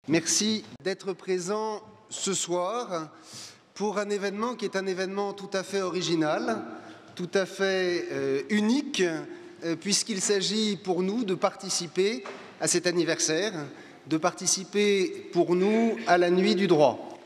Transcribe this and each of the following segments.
Merci d'être présent ce soir pour un événement qui est un événement tout à fait original, tout à fait unique, puisqu'il s'agit pour nous de participer à cet anniversaire, de participer pour nous à la Nuit du droit.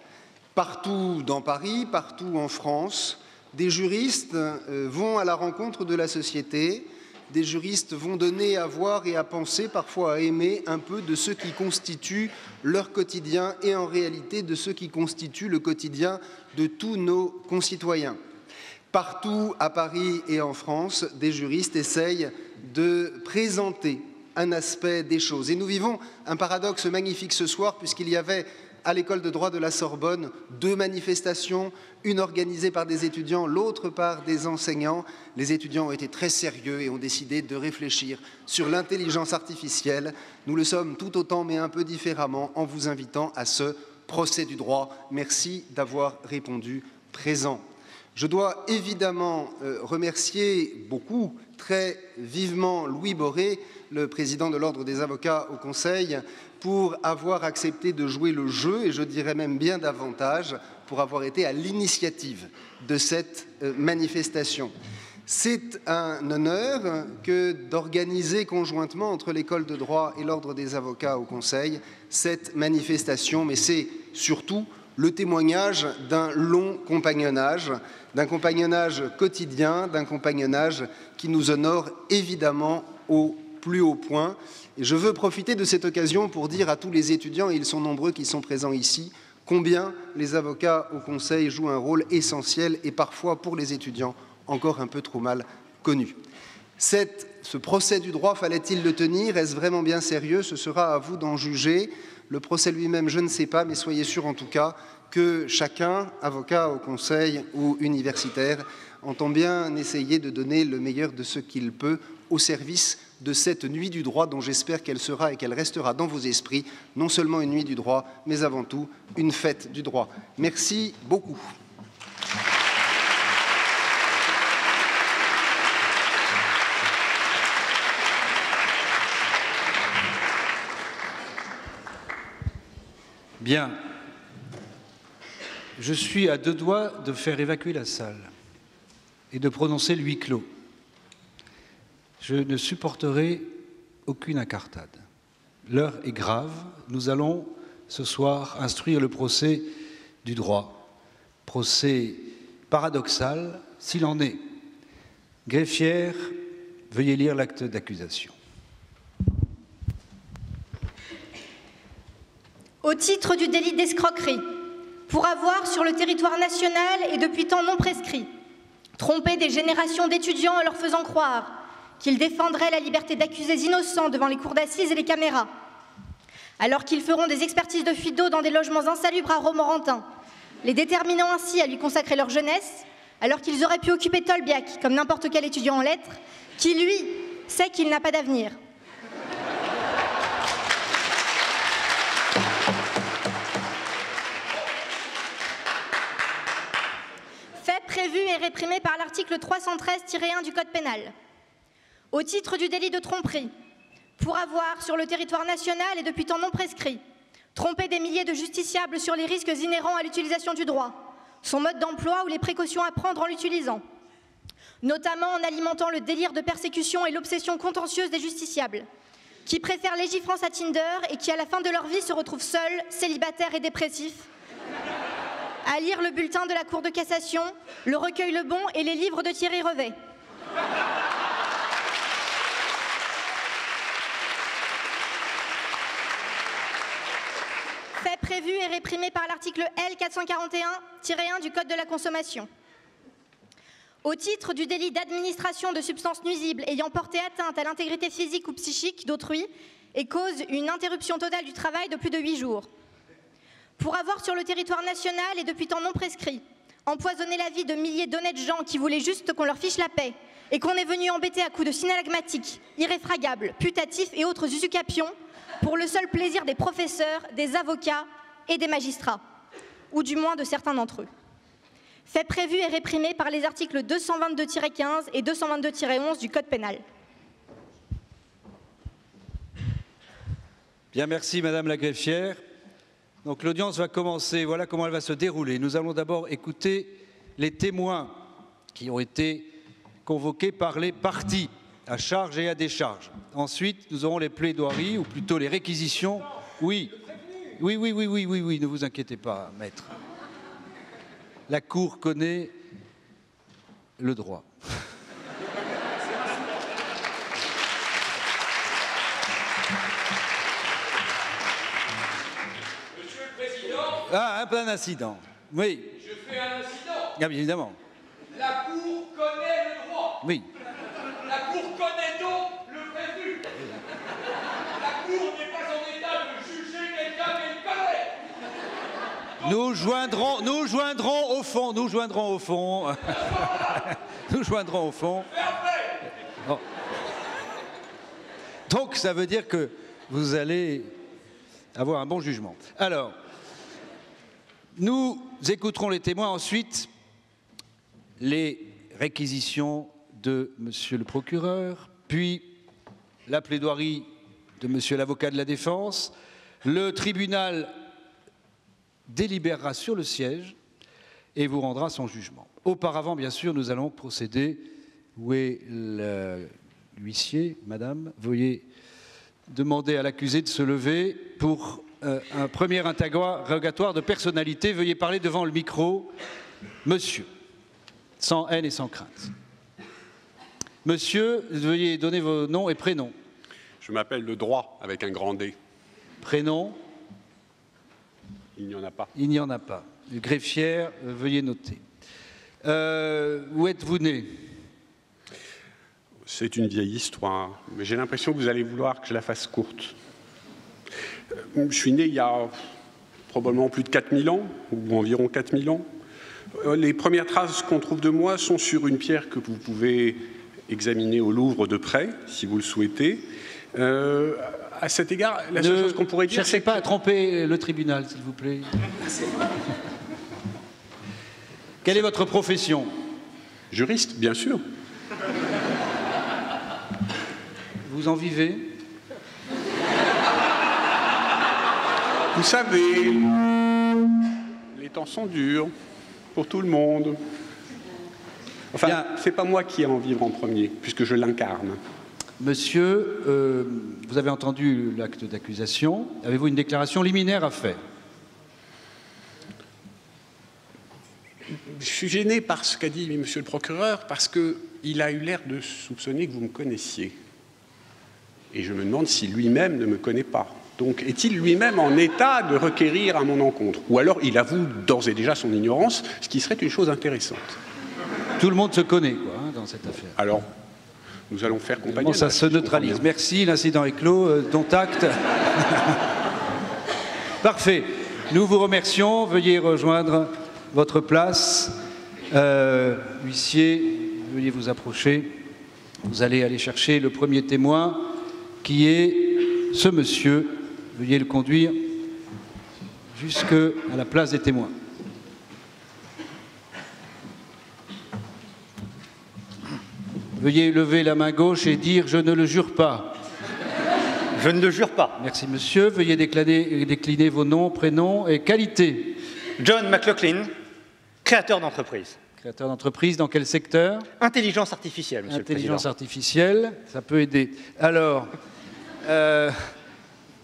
Partout dans Paris, partout en France, des juristes vont à la rencontre de la société. Des juristes vont donner à voir et à penser, parfois à aimer un peu de ce qui constitue leur quotidien et en réalité de ce qui constitue le quotidien de tous nos concitoyens. Partout à Paris et en France, des juristes essayent de présenter un aspect des choses. Et nous vivons un paradoxe magnifique ce soir puisqu'il y avait à l'école de droit de la Sorbonne 2 manifestations, une organisée par des étudiants, l'autre par des enseignants. Les étudiants ont été très sérieux et ont décidé de réfléchir sur l'intelligence artificielle. Nous le sommes tout autant mais un peu différemment en vous invitant à ce procès du droit. Merci d'avoir répondu présent. Je dois évidemment remercier beaucoup, très vivement, Louis Boré, le président de l'Ordre des avocats au Conseil, pour avoir accepté de jouer le jeu, et je dirais même bien davantage, pour avoir été à l'initiative de cette manifestation. C'est un honneur que d'organiser conjointement entre l'école de droit et l'Ordre des avocats au Conseil cette manifestation, mais c'est surtout le témoignage d'un long compagnonnage quotidien, d'un compagnonnage qui nous honore évidemment au plus haut point. Et je veux profiter de cette occasion pour dire à tous les étudiants, et ils sont nombreux qui sont présents ici, combien les avocats au Conseil jouent un rôle essentiel et parfois pour les étudiants encore un peu trop mal connu. Ce procès du droit, fallait-il le tenir? Est-ce vraiment bien sérieux? Ce sera à vous d'en juger. Le procès lui-même, je ne sais pas, mais soyez sûr en tout cas que chacun, avocat au Conseil ou universitaire, entend bien essayer de donner le meilleur de ce qu'il peut au service de cette nuit du droit dont j'espère qu'elle sera et qu'elle restera dans vos esprits, non seulement une nuit du droit, mais avant tout une fête du droit. Merci beaucoup. Bien. Je suis à 2 doigts de faire évacuer la salle et de prononcer le huis clos. Je ne supporterai aucune incartade. L'heure est grave. Nous allons ce soir instruire le procès du droit. Procès paradoxal, s'il en est. Greffière, veuillez lire l'acte d'accusation. Au titre du délit d'escroquerie, pour avoir sur le territoire national et depuis temps non prescrit, trompé des générations d'étudiants en leur faisant croire qu'ils défendraient la liberté d'accusés innocents devant les cours d'assises et les caméras, alors qu'ils feront des expertises de fuite d'eau dans des logements insalubres à Romorantin, les déterminant ainsi à lui consacrer leur jeunesse, alors qu'ils auraient pu occuper Tolbiac comme n'importe quel étudiant en lettres, qui, lui, sait qu'il n'a pas d'avenir. Fait prévu et réprimé par l'article 313-1 du Code pénal. Au titre du délit de tromperie, pour avoir, sur le territoire national et depuis temps non prescrit, trompé des milliers de justiciables sur les risques inhérents à l'utilisation du droit, son mode d'emploi ou les précautions à prendre en l'utilisant, notamment en alimentant le délire de persécution et l'obsession contentieuse des justiciables, qui préfèrent Légifrance à Tinder et qui, à la fin de leur vie, se retrouvent seuls, célibataires et dépressifs, à lire le bulletin de la Cour de cassation, le recueil Le Bon et les livres de Thierry Revet. Fait prévu et réprimé par l'article L. 441-1 du Code de la consommation. Au titre du délit d'administration de substances nuisibles ayant porté atteinte à l'intégrité physique ou psychique d'autrui et cause une interruption totale du travail de plus de 8 jours. Pour avoir sur le territoire national et depuis temps non prescrit, empoisonné la vie de milliers d'honnêtes gens qui voulaient juste qu'on leur fiche la paix et qu'on est venu embêter à coups de synalagmatiques, irréfragables, putatifs et autres usucapions pour le seul plaisir des professeurs, des avocats et des magistrats, ou du moins de certains d'entre eux. Fait prévu et réprimé par les articles 222-15 et 222-11 du Code pénal. Bien, merci Madame la greffière. Donc l'audience va commencer, voilà comment elle va se dérouler. Nous allons d'abord écouter les témoins qui ont été convoqués par les parties, à charge et à décharge. Ensuite, nous aurons les plaidoiries, ou plutôt les réquisitions. Oui, ne vous inquiétez pas, maître. La Cour connaît le droit. Monsieur le Président. Ah, un plein incident. Oui. Je fais un incident. Bien évidemment. La Cour connaît le droit. Oui. La Cour connaît donc le prévenu. La Cour n'est pas en état de juger quelqu'un qu'elle connaît. Nous joindrons au fond. Nous joindrons au fond. Oh. Donc ça veut dire que vous allez avoir un bon jugement. Alors, nous écouterons les témoins, ensuite les réquisitions de monsieur le procureur, puis la plaidoirie de monsieur l'avocat de la défense. Le tribunal délibérera sur le siège et vous rendra son jugement. Auparavant, bien sûr, nous allons procéder. Où est l'huissier, madame? Veuillez demander à l'accusé de se lever pour un premier interrogatoire de personnalité. Veuillez parler devant le micro. Monsieur, sans haine et sans crainte. Monsieur, veuillez donner vos noms et prénoms. Je m'appelle Le Droit, avec un grand D. Prénom? Il n'y en a pas. Il n'y en a pas. Greffière, veuillez noter. Où êtes-vous né? C'est une vieille histoire, mais j'ai l'impression que vous allez vouloir que je la fasse courte. Je suis né il y a probablement plus de 4000 ans, ou environ 4000 ans. Les premières traces qu'on trouve de moi sont sur une pierre que vous pouvez examiner au Louvre de près, si vous le souhaitez. À cet égard, la seule chose qu'on pourrait dire, c'est... Ne cherchez pas à tromper le tribunal, s'il vous plaît. Quelle est votre profession? Juriste, bien sûr. Vous en vivez? Vous savez, les temps sont durs pour tout le monde. Enfin, c'est pas moi qui ai à en vivre en premier, puisque je l'incarne. Monsieur, vous avez entendu l'acte d'accusation. Avez-vous une déclaration liminaire à faire? Je suis gêné par ce qu'a dit monsieur le procureur, parce qu'il a eu l'air de soupçonner que vous me connaissiez. Et je me demande si lui-même ne me connaît pas. Donc, est-il lui-même en état de requérir à mon encontre? Ou alors, il avoue d'ores et déjà son ignorance, ce qui serait une chose intéressante. Tout le monde se connaît, quoi, hein, dans cette affaire. Alors, nous allons faire compagnonnage. Ça se neutralise. Merci, l'incident est clos. Dont acte. Parfait. Nous vous remercions. Veuillez rejoindre votre place. Huissier, veuillez vous approcher. Vous allez aller chercher le premier témoin, qui est ce monsieur. Veuillez le conduire jusqu'à la place des témoins. Veuillez lever la main gauche et dire « Je ne le jure pas ». Je ne le jure pas. Merci monsieur. Veuillez décliner vos noms, prénoms et qualités. John McLaughlin, créateur d'entreprise. Créateur d'entreprise, dans quel secteur? Intelligence artificielle, monsieur le Président. Intelligence artificielle, ça peut aider. Alors,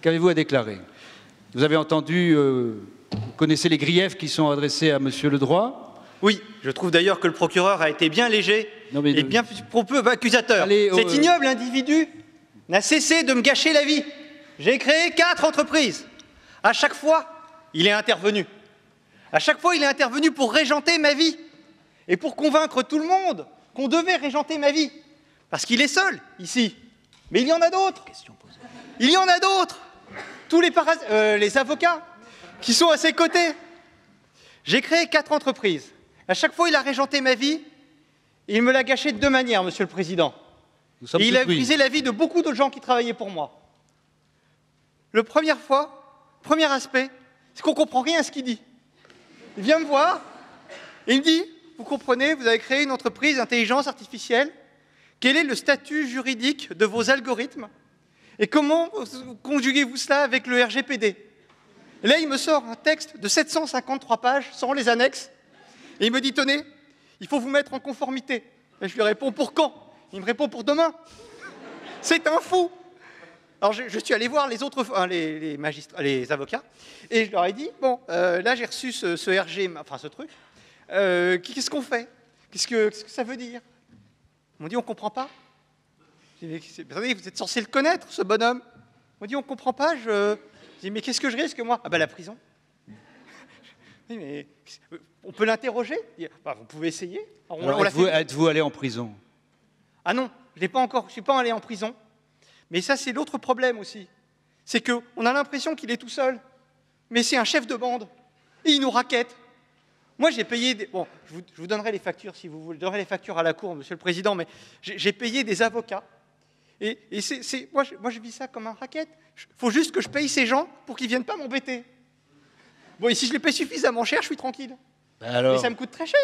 qu'avez-vous à déclarer? Vous avez entendu, vous connaissez les griefs qui sont adressés à monsieur le droit? Oui, je trouve d'ailleurs que le procureur a été bien léger et bien peu accusateur. Cet ignoble individu n'a cessé de me gâcher la vie. J'ai créé 4 entreprises. À chaque fois, il est intervenu. À chaque fois, il est intervenu pour régenter ma vie et pour convaincre tout le monde qu'on devait régenter ma vie. Parce qu'il est seul, ici. Mais il y en a d'autres. Il y en a d'autres. Tous les avocats qui sont à ses côtés. J'ai créé 4 entreprises. À chaque fois, il a régenté ma vie et il me l'a gâché de 2 manières, monsieur le Président. Et il a brisé la vie de beaucoup de gens qui travaillaient pour moi. Le premier aspect, c'est qu'on ne comprend rien à ce qu'il dit. Il vient me voir et il me dit, vous comprenez, vous avez créé une entreprise d'intelligence artificielle. Quel est le statut juridique de vos algorithmes? Et comment conjuguez-vous cela avec le RGPD? Et là, il me sort un texte de 753 pages, sans les annexes, et il me dit, tenez, il faut vous mettre en conformité. Et je lui réponds, pour quand? Il me répond, pour demain. C'est un fou. Alors, je suis allé voir les autres, les magistrats, les avocats, et je leur ai dit, bon, là, j'ai reçu ce RG, enfin, ce truc, qu'est-ce qu'on fait? Qu'est-ce que ça veut dire? Ils m'ont dit, on ne comprend pas. J'ai dit, attendez, vous êtes censé le connaître, ce bonhomme. Ils m'ont dit, on ne comprend pas. J'ai dit, mais qu'est-ce que je risque, moi? Ah ben, la prison. Mais on peut l'interroger? Bah, vous pouvez essayer. Êtes-vous allé en prison? Ah non, je ne suis pas allé en prison. Mais ça, c'est l'autre problème aussi. C'est qu'on a l'impression qu'il est tout seul. Mais c'est un chef de bande. Et il nous raquette. Moi, j'ai payé... Bon, je vous donnerai les factures, si vous voulez. Je donnerai les factures à la Cour, Monsieur le Président, mais j'ai payé des avocats. Et moi, je vis ça comme un racket. Il faut juste que je paye ces gens pour qu'ils ne viennent pas m'embêter. Bon, et si je les paye suffisamment cher, je suis tranquille. Alors... Mais ça me coûte très cher.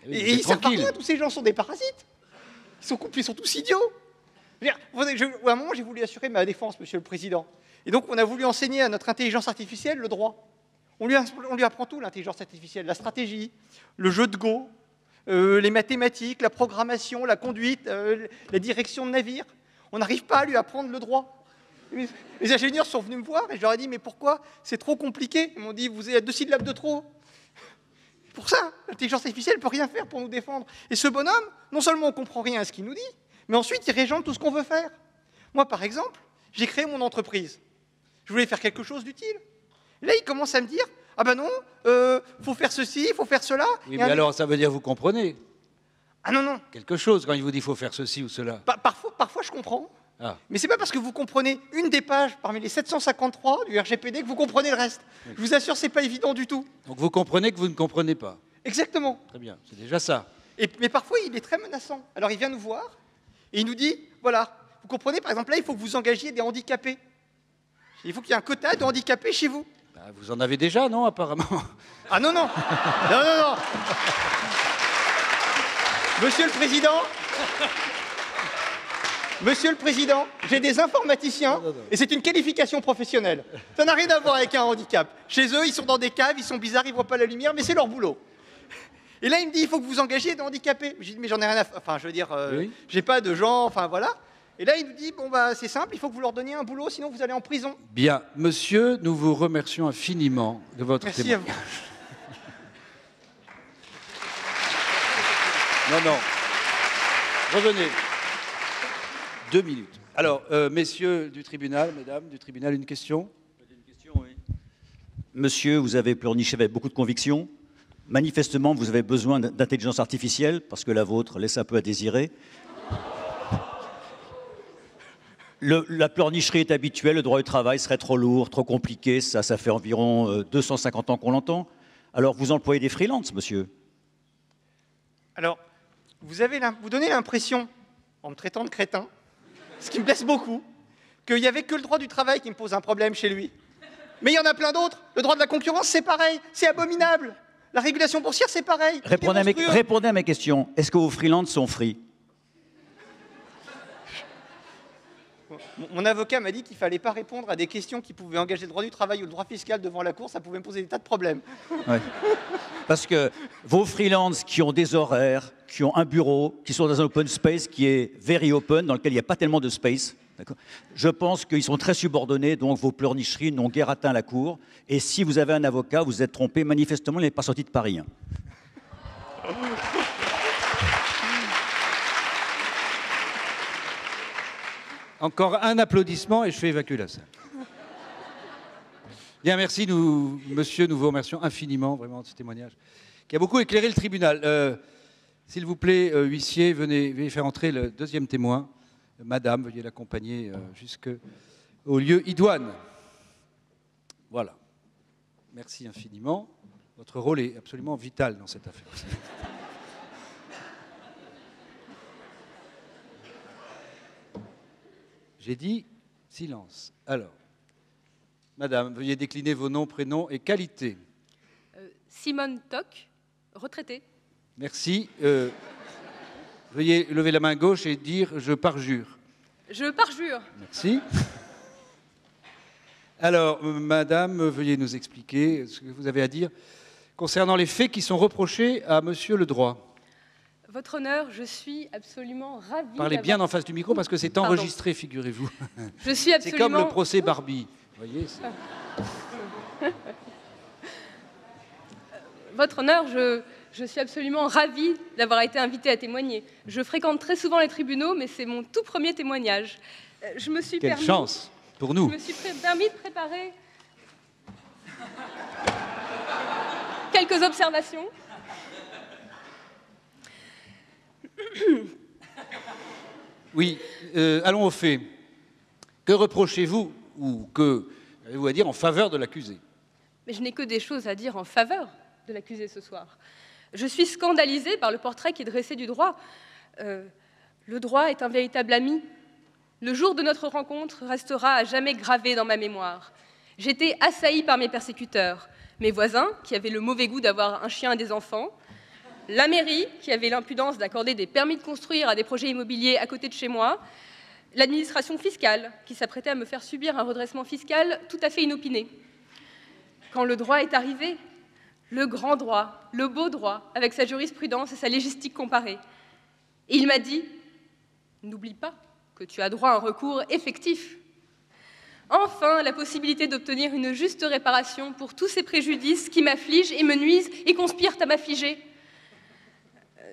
Oui, et ils servent à rien, tous ces gens sont des parasites. Ils sont tous idiots. À un moment, j'ai voulu assurer ma défense, Monsieur le Président. Et donc, on a voulu enseigner à notre intelligence artificielle le droit. On lui apprend tout, l'intelligence artificielle, la stratégie, le jeu de Go, les mathématiques, la programmation, la conduite, la direction de navire. On n'arrive pas à lui apprendre le droit. Les ingénieurs sont venus me voir et je leur ai dit, mais pourquoi? C'est trop compliqué. Ils m'ont dit, vous avez 2 syllabes de trop. Pour ça, l'intelligence artificielle ne peut rien faire pour nous défendre. Et ce bonhomme, non seulement on ne comprend rien à ce qu'il nous dit, mais ensuite il régente tout ce qu'on veut faire. Moi, par exemple, j'ai créé mon entreprise. Je voulais faire quelque chose d'utile. Là, il commence à me dire, ah ben non, faut faire ceci, il faut faire cela. Oui, mais alors ça veut dire vous comprenez? Ah non, non. Quelque chose quand il vous dit faut faire ceci ou cela. Parfois je comprends. Ah. Mais c'est pas parce que vous comprenez une des pages parmi les 753 du RGPD que vous comprenez le reste. Oui. Je vous assure, c'est pas évident du tout. Donc vous comprenez que vous ne comprenez pas. Exactement. Très bien, c'est déjà ça. Mais parfois, il est très menaçant. Alors il vient nous voir et il nous dit, voilà, vous comprenez, par exemple, là, il faut que vous engagiez des handicapés. Il faut qu'il y ait un quota de handicapés chez vous. Bah, vous en avez déjà, non, apparemment? Ah non, non. Non, non, non. Monsieur le Président, j'ai des informaticiens et c'est une qualification professionnelle. Ça n'a rien à voir avec un handicap. Chez eux, ils sont dans des caves, ils sont bizarres, ils ne voient pas la lumière, mais c'est leur boulot. Et là, il me dit, il faut que vous engagiez des handicapés. Je dis, mais j'en ai rien à faire. Enfin, je veux dire, oui. J'ai pas de gens, enfin voilà. Et là, il nous dit, bon, bah, c'est simple, il faut que vous leur donniez un boulot, sinon vous allez en prison. Bien. Monsieur, nous vous remercions infiniment de votre témoignage. Merci Non, à vous. non. Revenez. 2 minutes. Alors, messieurs du tribunal, mesdames du tribunal, une question? Une question, oui. Monsieur, vous avez pleurniché avec beaucoup de conviction. Manifestement, vous avez besoin d'intelligence artificielle, parce que la vôtre laisse un peu à désirer. La pleurnicherie est habituelle, le droit du travail serait trop lourd, trop compliqué, ça fait environ 250 ans qu'on l'entend. Alors, vous employez des freelances, monsieur? Alors, vous donnez l'impression, en me traitant de crétin, ce qui me blesse beaucoup, qu'il n'y avait que le droit du travail qui me pose un problème chez lui. Mais il y en a plein d'autres. Le droit de la concurrence, c'est pareil, c'est abominable. La régulation boursière, c'est pareil. Répondez à mes questions. Est-ce que vos freelances sont free? Mon avocat m'a dit qu'il ne fallait pas répondre à des questions qui pouvaient engager le droit du travail ou le droit fiscal devant la Cour, ça pouvait me poser des tas de problèmes. Ouais. Parce que vos freelances qui ont des horaires, qui ont un bureau, qui sont dans un open space qui est very open, dans lequel il n'y a pas tellement de space, je pense qu'ils sont très subordonnés, donc vos pleurnicheries n'ont guère atteint la Cour. Et si vous avez un avocat, vous êtes trompé, manifestement, il n'est pas sorti de Paris. Hein. Encore un applaudissement et je fais évacuer la salle. Bien, merci, monsieur, nous vous remercions infiniment, vraiment, de ce témoignage, qui a beaucoup éclairé le tribunal. S'il vous plaît, huissier, veuillez faire entrer le deuxième témoin. Madame, veuillez l'accompagner jusqu'au lieu idoine. Voilà. Merci infiniment. Votre rôle est absolument vital dans cette affaire. J'ai dit silence. Alors, madame, veuillez décliner vos noms, prénoms et qualités. Simone Toc, retraitée. Merci. Veuillez lever la main gauche et dire « je parjure ». Je parjure. Merci. Alors, madame, veuillez nous expliquer ce que vous avez à dire concernant les faits qui sont reprochés à monsieur le droit. Votre honneur, je suis absolument ravie. Parlez bien en face du micro parce que c'est enregistré, figurez-vous. Je suis absolument... C'est comme le procès Barbie. Vous voyez, Votre honneur, je suis absolument ravie d'avoir été invitée à témoigner. Je fréquente très souvent les tribunaux, mais c'est mon tout premier témoignage. Je me suis Quelle chance pour nous. Je me suis permis de préparer quelques observations. Oui, allons au fait. Que reprochez-vous ou que avez-vous à dire en faveur de l'accusé? Mais je n'ai que des choses à dire en faveur de l'accusé ce soir. Je suis scandalisée par le portrait qui est dressé du droit. Le droit est un véritable ami. Le jour de notre rencontre restera à jamais gravé dans ma mémoire. J'étais assaillie par mes persécuteurs, mes voisins qui avaient le mauvais goût d'avoir un chien et des enfants, la mairie qui avait l'impudence d'accorder des permis de construire à des projets immobiliers à côté de chez moi, l'administration fiscale qui s'apprêtait à me faire subir un redressement fiscal tout à fait inopiné. Quand le droit est arrivé, le grand droit, le beau droit, avec sa jurisprudence et sa légistique comparée, et il m'a dit « N'oublie pas que tu as droit à un recours effectif. » Enfin, la possibilité d'obtenir une juste réparation pour tous ces préjudices qui m'affligent et me nuisent et conspirent à m'affliger.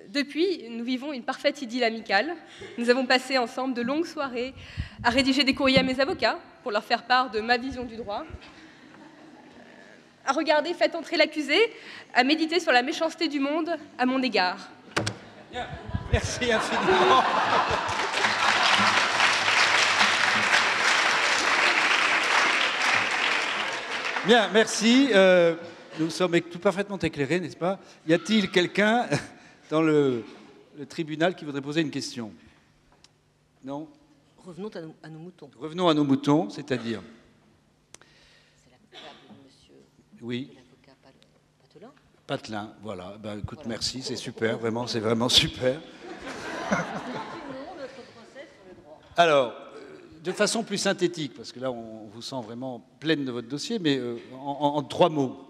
Depuis, nous vivons une parfaite idylle amicale. Nous avons passé ensemble de longues soirées à rédiger des courriers à mes avocats pour leur faire part de ma vision du droit, à regarder Faites entrer l'accusé, à méditer sur la méchanceté du monde à mon égard. Bien. Merci infiniment. Bien, merci. Nous sommes tout parfaitement éclairés, n'est-ce pas? Y a-t-il quelqu'un dans le tribunal qui voudrait poser une question? Non? Revenons à nos moutons. Revenons à nos moutons, c'est-à-dire? C'est l'applicable de monsieur. Oui. L'avocat Patelin. Patelin, voilà. Ben, écoute, voilà. Merci, c'est super, vraiment, c'est vraiment super. Alors, de façon plus synthétique, parce que là, on vous sent vraiment pleine de votre dossier, mais en 3 mots.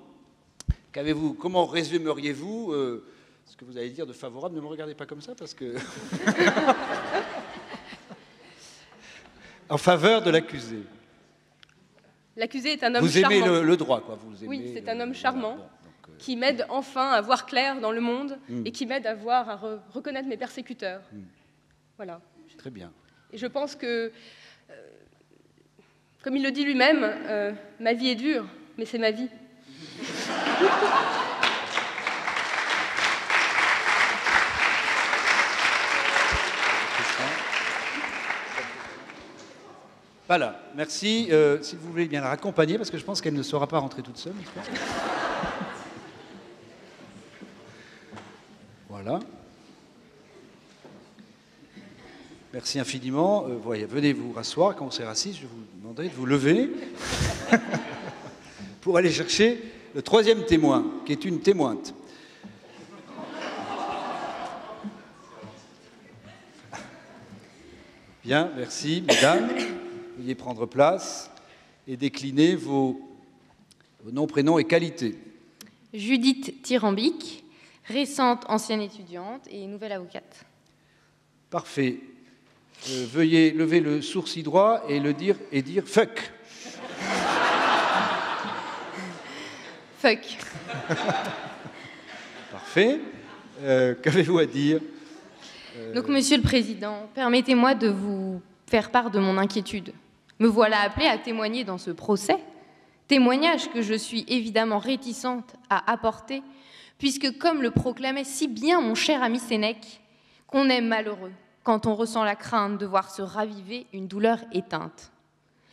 Comment résumeriez-vous ce que vous allez dire de favorable? Ne me regardez pas comme ça, parce que... En faveur de l'accusé. L'accusé est un homme charmant. Vous aimez le droit, quoi. Vous aimez, oui, c'est un homme charmant qui m'aide enfin à voir clair dans le monde et qui m'aide à reconnaître mes persécuteurs. Voilà. Très bien. Et je pense que, comme il le dit lui-même, ma vie est dure, mais c'est ma vie. Voilà, merci. Si vous voulez bien la raccompagner, parce que je pense qu'elle ne saura pas rentrer toute seule, n'est-ce pas? Voilà. Merci infiniment. Venez vous rasseoir. Quand on s'est assis, je vous demanderai de vous lever pour aller chercher le 3e témoin, qui est une témointe. Bien, merci, mesdames. Veuillez prendre place et décliner vos noms, prénoms et qualités. Judith Thirambic, récente ancienne étudiante et nouvelle avocate. Parfait. Veuillez lever le sourcil droit et dire fuck. Fuck. Parfait. Qu'avez-vous à dire? Donc, Monsieur le Président, permettez-moi de vous faire part de mon inquiétude. Me voilà appelée à témoigner dans ce procès, témoignage que je suis évidemment réticente à apporter, puisque, comme le proclamait si bien mon cher ami Sénèque, qu'on est malheureux quand on ressent la crainte de voir se raviver une douleur éteinte.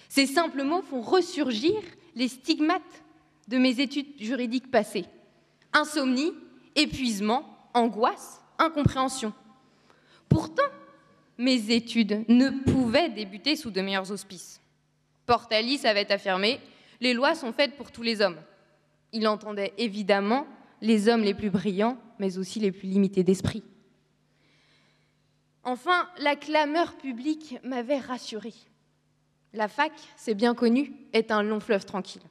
Ces simples mots font ressurgir les stigmates de mes études juridiques passées. Insomnie, épuisement, angoisse, incompréhension. Pourtant, mes études ne pouvaient débuter sous de meilleurs auspices. Portalis avait affirmé « Les lois sont faites pour tous les hommes ». Il entendait évidemment les hommes les plus brillants, mais aussi les plus limités d'esprit. Enfin, la clameur publique m'avait rassurée. La fac, c'est bien connu, est un long fleuve tranquille.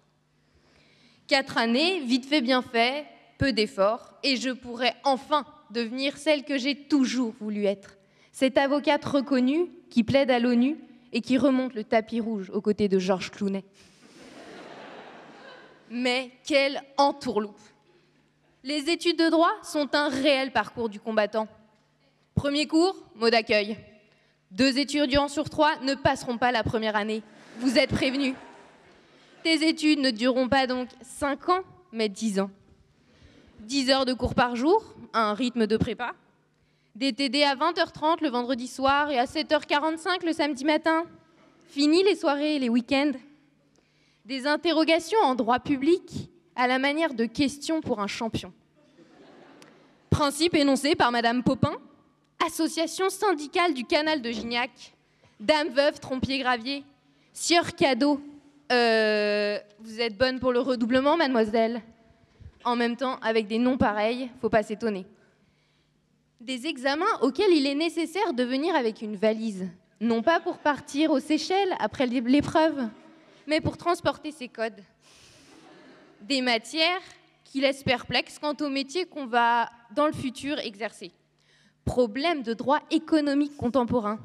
4 années, vite fait, bien fait, peu d'efforts, et je pourrais enfin devenir celle que j'ai toujours voulu être. Cette avocate reconnue qui plaide à l'ONU et qui remonte le tapis rouge aux côtés de Georges Clooney. Mais quelle entourloupe! Les études de droit sont un réel parcours du combattant. Premier cours, mot d'accueil. 2 étudiants sur 3 ne passeront pas la première année. Vous êtes prévenus. Tes études ne dureront pas donc 5 ans, mais 10 ans. 10 heures de cours par jour, un rythme de prépa. Des TD à 20h30 le vendredi soir et à 7h45 le samedi matin. Fini les soirées et les week-ends. Des interrogations en droit public à la manière de questions pour un champion. Principe énoncé par Madame Popin, association syndicale du canal de Gignac, dame veuve trompier-gravier, sieur cadeau. Vous êtes bonne pour le redoublement, mademoiselle? En même temps, avec des noms pareils, faut pas s'étonner. Des examens auxquels il est nécessaire de venir avec une valise. Non pas pour partir aux Seychelles après l'épreuve, mais pour transporter ses codes. Des matières qui laissent perplexe quant au métier qu'on va, dans le futur, exercer. Problème de droit économique contemporain.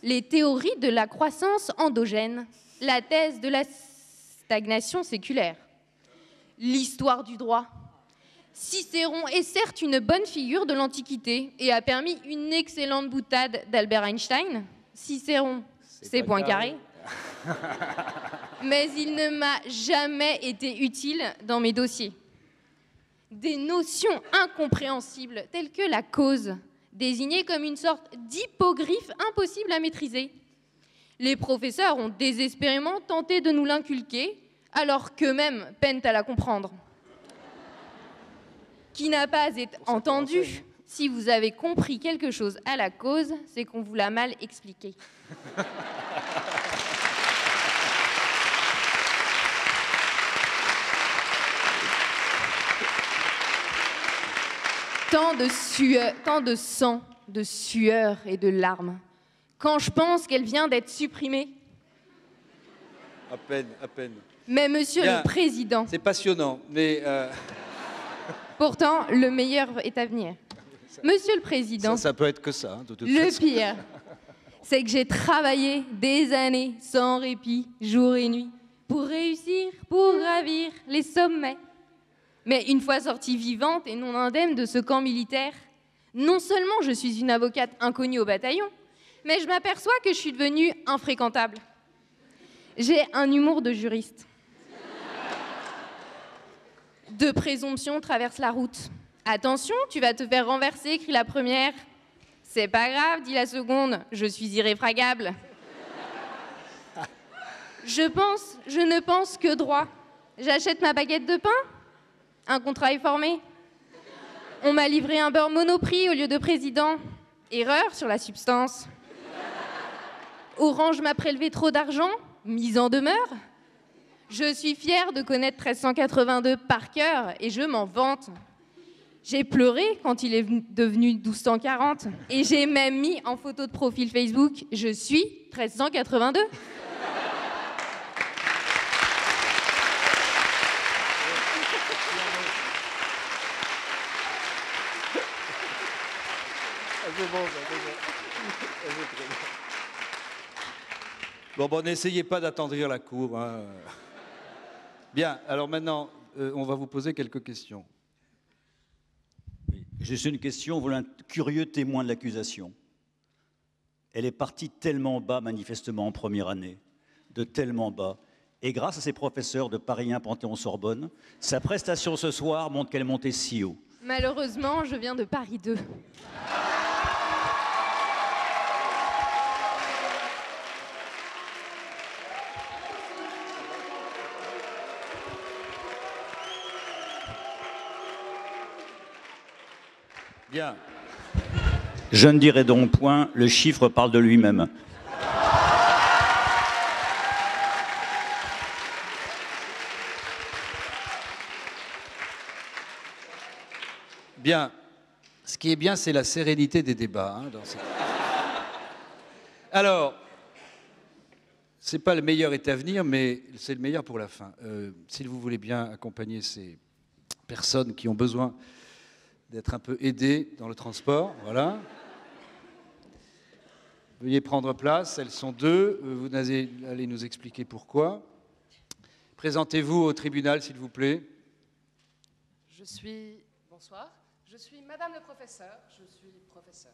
Les théories de la croissance endogène. La thèse de la stagnation séculaire. L'histoire du droit. Cicéron est certes une bonne figure de l'Antiquité et a permis une excellente boutade d'Albert Einstein. Cicéron, c'est Poincaré. Mais il ne m'a jamais été utile dans mes dossiers. Des notions incompréhensibles telles que la cause, désignée comme une sorte d'hippogriffe impossible à maîtriser. Les professeurs ont désespérément tenté de nous l'inculquer, alors qu'eux-mêmes peinent à la comprendre. Qui n'a pas été entendu? Si vous avez compris quelque chose à la cause, c'est qu'on vous l'a mal expliqué. Tant de sang, de sueur et de larmes. Quand je pense qu'elle vient d'être supprimée. À peine, à peine. Mais monsieur Bien. le Président... C'est passionnant, mais... Pourtant, le meilleur est à venir. Monsieur le Président... Ça peut être que ça, hein, de toute le façon. pire, c'est que j'ai travaillé des années sans répit, jour et nuit, pour réussir, pour gravir les sommets. Mais une fois sortie vivante et non indemne de ce camp militaire, non seulement je suis une avocate inconnue au bataillon, mais je m'aperçois que je suis devenue infréquentable. J'ai un humour de juriste. 2 présomptions traversent la route. Attention, tu vas te faire renverser, crie la première. C'est pas grave, dit la seconde, je suis irréfragable. Je ne pense que droit. J'achète ma baguette de pain. Un contrat est formé. On m'a livré un beurre Monoprix au lieu de président. Erreur sur la substance. Orange m'a prélevé trop d'argent. Mise en demeure. Je suis fière de connaître 1382 par cœur et je m'en vante. J'ai pleuré quand il est devenu 1240 et j'ai même mis en photo de profil Facebook « Je suis 1382 ». Bon, n'essayez pas d'attendrir la cour. Hein. Bien, alors maintenant, on va vous poser quelques questions. Juste une question, voilà un curieux témoin de l'accusation. Elle est partie tellement bas, manifestement, en première année, de tellement bas. Et grâce à ses professeurs de Paris 1 Panthéon-Sorbonne, sa prestation ce soir montre qu'elle est montée si haut. Malheureusement, je viens de Paris 2. Bien. Je ne dirai donc point, le chiffre parle de lui-même. Bien. Ce qui est bien, c'est la sérénité des débats. Hein, Alors, c'est pas le meilleur est à venir, mais c'est le meilleur pour la fin. Si vous voulez bien accompagner ces personnes qui ont besoin d'être un peu aidées dans le transport, voilà. Veuillez prendre place, elles sont deux. Vous allez nous expliquer pourquoi. Présentez-vous au tribunal, s'il vous plaît. Bonsoir, je suis Madame le professeur, je suis professeur.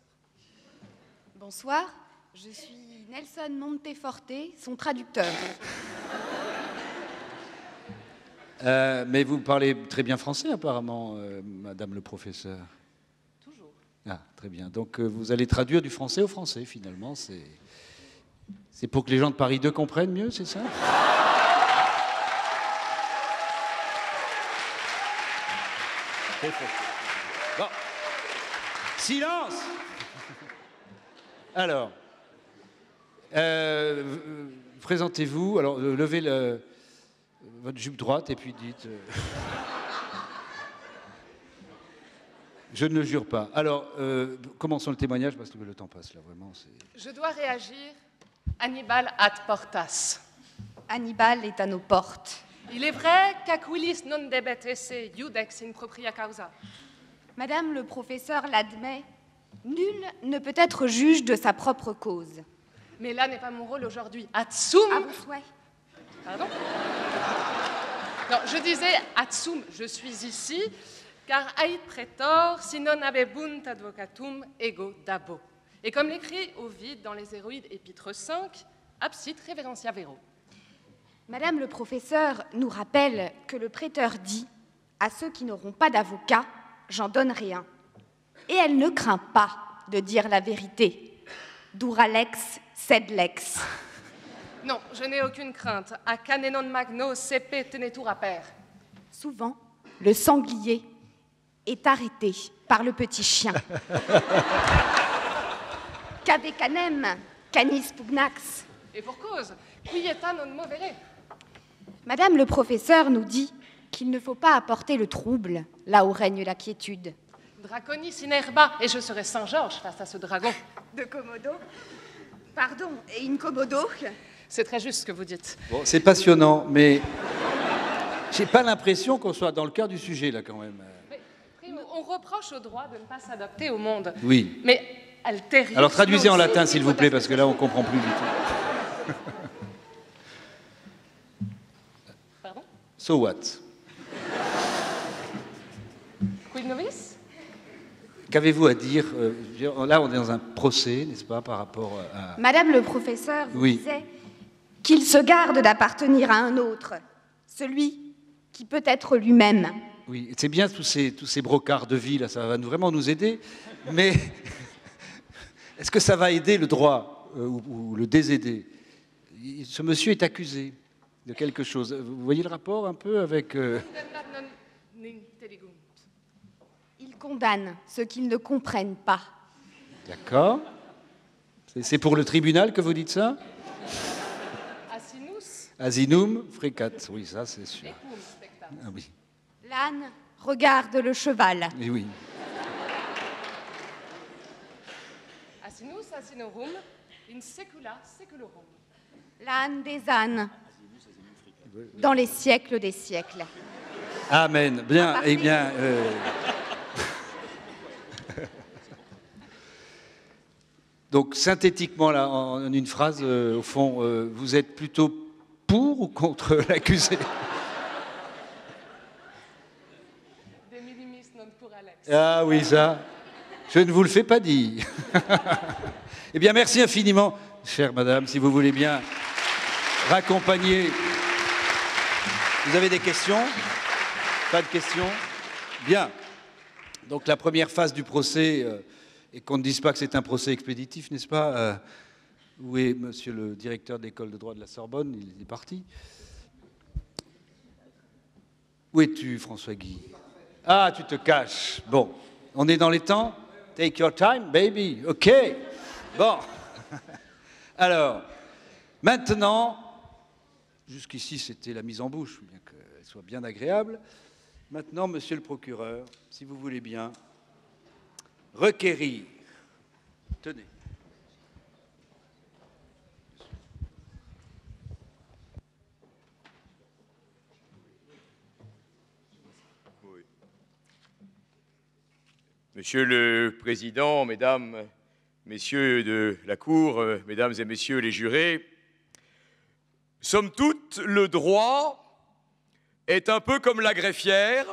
Bonsoir, je suis Nelson Monteforte, son traducteur. Mais vous parlez très bien français, apparemment, Madame le professeur. Toujours. Ah, très bien. Donc, vous allez traduire du français au français, finalement. C'est pour que les gens de Paris 2 comprennent mieux, c'est ça? Bon. Silence! Alors, présentez-vous. Alors, levez votre jupe droite et puis dites... Je ne le jure pas. Alors, commençons le témoignage parce que le temps passe là, vraiment. Je dois réagir. Hannibal ad portas. Hannibal est à nos portes. Il est vrai qu'aquilis non debet esse iudex in propria causa. Madame le professeur l'admet, nul ne peut être juge de sa propre cause. Mais là n'est pas mon rôle aujourd'hui. Atsum. À vos souhaits. Pardon? Non, je disais atsum, je suis ici, car ait pretor, si non habebunt advocatum ego dabo. Et comme l'écrit Ovide dans les Héroïdes, épître 5, absit reverentia vero. Madame le professeur nous rappelle que le prêteur dit « À ceux qui n'auront pas d'avocat, j'en donne rien ». Et elle ne craint pas de dire la vérité. Dura lex, sed lex. Non, je n'ai aucune crainte. A canenon magno sepe tenetur aper. Souvent, le sanglier est arrêté par le petit chien. Cave canem, canis pugnax. Et pour cause, quieta non movere. Madame le professeur nous dit qu'il ne faut pas apporter le trouble là où règne la quiétude. Draconis in herba, et je serai Saint-Georges face à ce dragon. De Komodo. Pardon, et in Komodo. C'est très juste ce que vous dites. Bon, c'est passionnant, mais j'ai pas l'impression qu'on soit dans le cœur du sujet là quand même. Mais, on reproche au droit de ne pas s'adapter au monde. Oui. Mais alterius. Alors traduisez en latin s'il vous plaît, parce que là on comprend plus du tout. Pardon? So what? Quid novis? Qu'avez-vous à dire? Là, on est dans un procès, n'est-ce pas, par rapport à... Madame le professeur vous Oui. disait qu'il se garde d'appartenir à un autre, celui qui peut être lui-même. Oui, c'est bien tous ces brocards de vie, là, ça va vraiment nous aider, mais est-ce que ça va aider le droit ou le désaider? Ce monsieur est accusé de quelque chose. Vous voyez le rapport un peu avec... Il condamne ceux qu'ils ne comprennent pas. D'accord. C'est pour le tribunal que vous dites ça? Asinus. Asinum frecat. Oui, ça c'est sûr. Ah oui. L'âne regarde le cheval. Et oui. Asinus asinorum in secula seculorum. L'âne des ânes. Dans les siècles des siècles. Amen. Bien, eh bien... Donc, synthétiquement, là, en une phrase, au fond, vous êtes plutôt pour ou contre l'accusé? De minimis non pour Alex. Ah oui, ça, je ne vous le fais pas dire. Eh bien, merci infiniment, chère madame, si vous voulez bien raccompagner. Vous avez des questions? Pas de questions? Bien. Donc, la première phase du procès... et qu'on ne dise pas que c'est un procès expéditif, n'est-ce pas? Où est monsieur le directeur de l'école de droit de la Sorbonne? Il est parti. Où es-tu, François-Guy? Ah, tu te caches. Bon, on est dans les temps? Take your time, baby. OK. Bon. Alors, maintenant, jusqu'ici, c'était la mise en bouche, bien qu'elle soit bien agréable. Maintenant, monsieur le procureur, si vous voulez bien... requérir. Tenez. Monsieur le Président, Mesdames, Messieurs de la Cour, Mesdames et Messieurs les jurés, somme toute, le droit est un peu comme la greffière,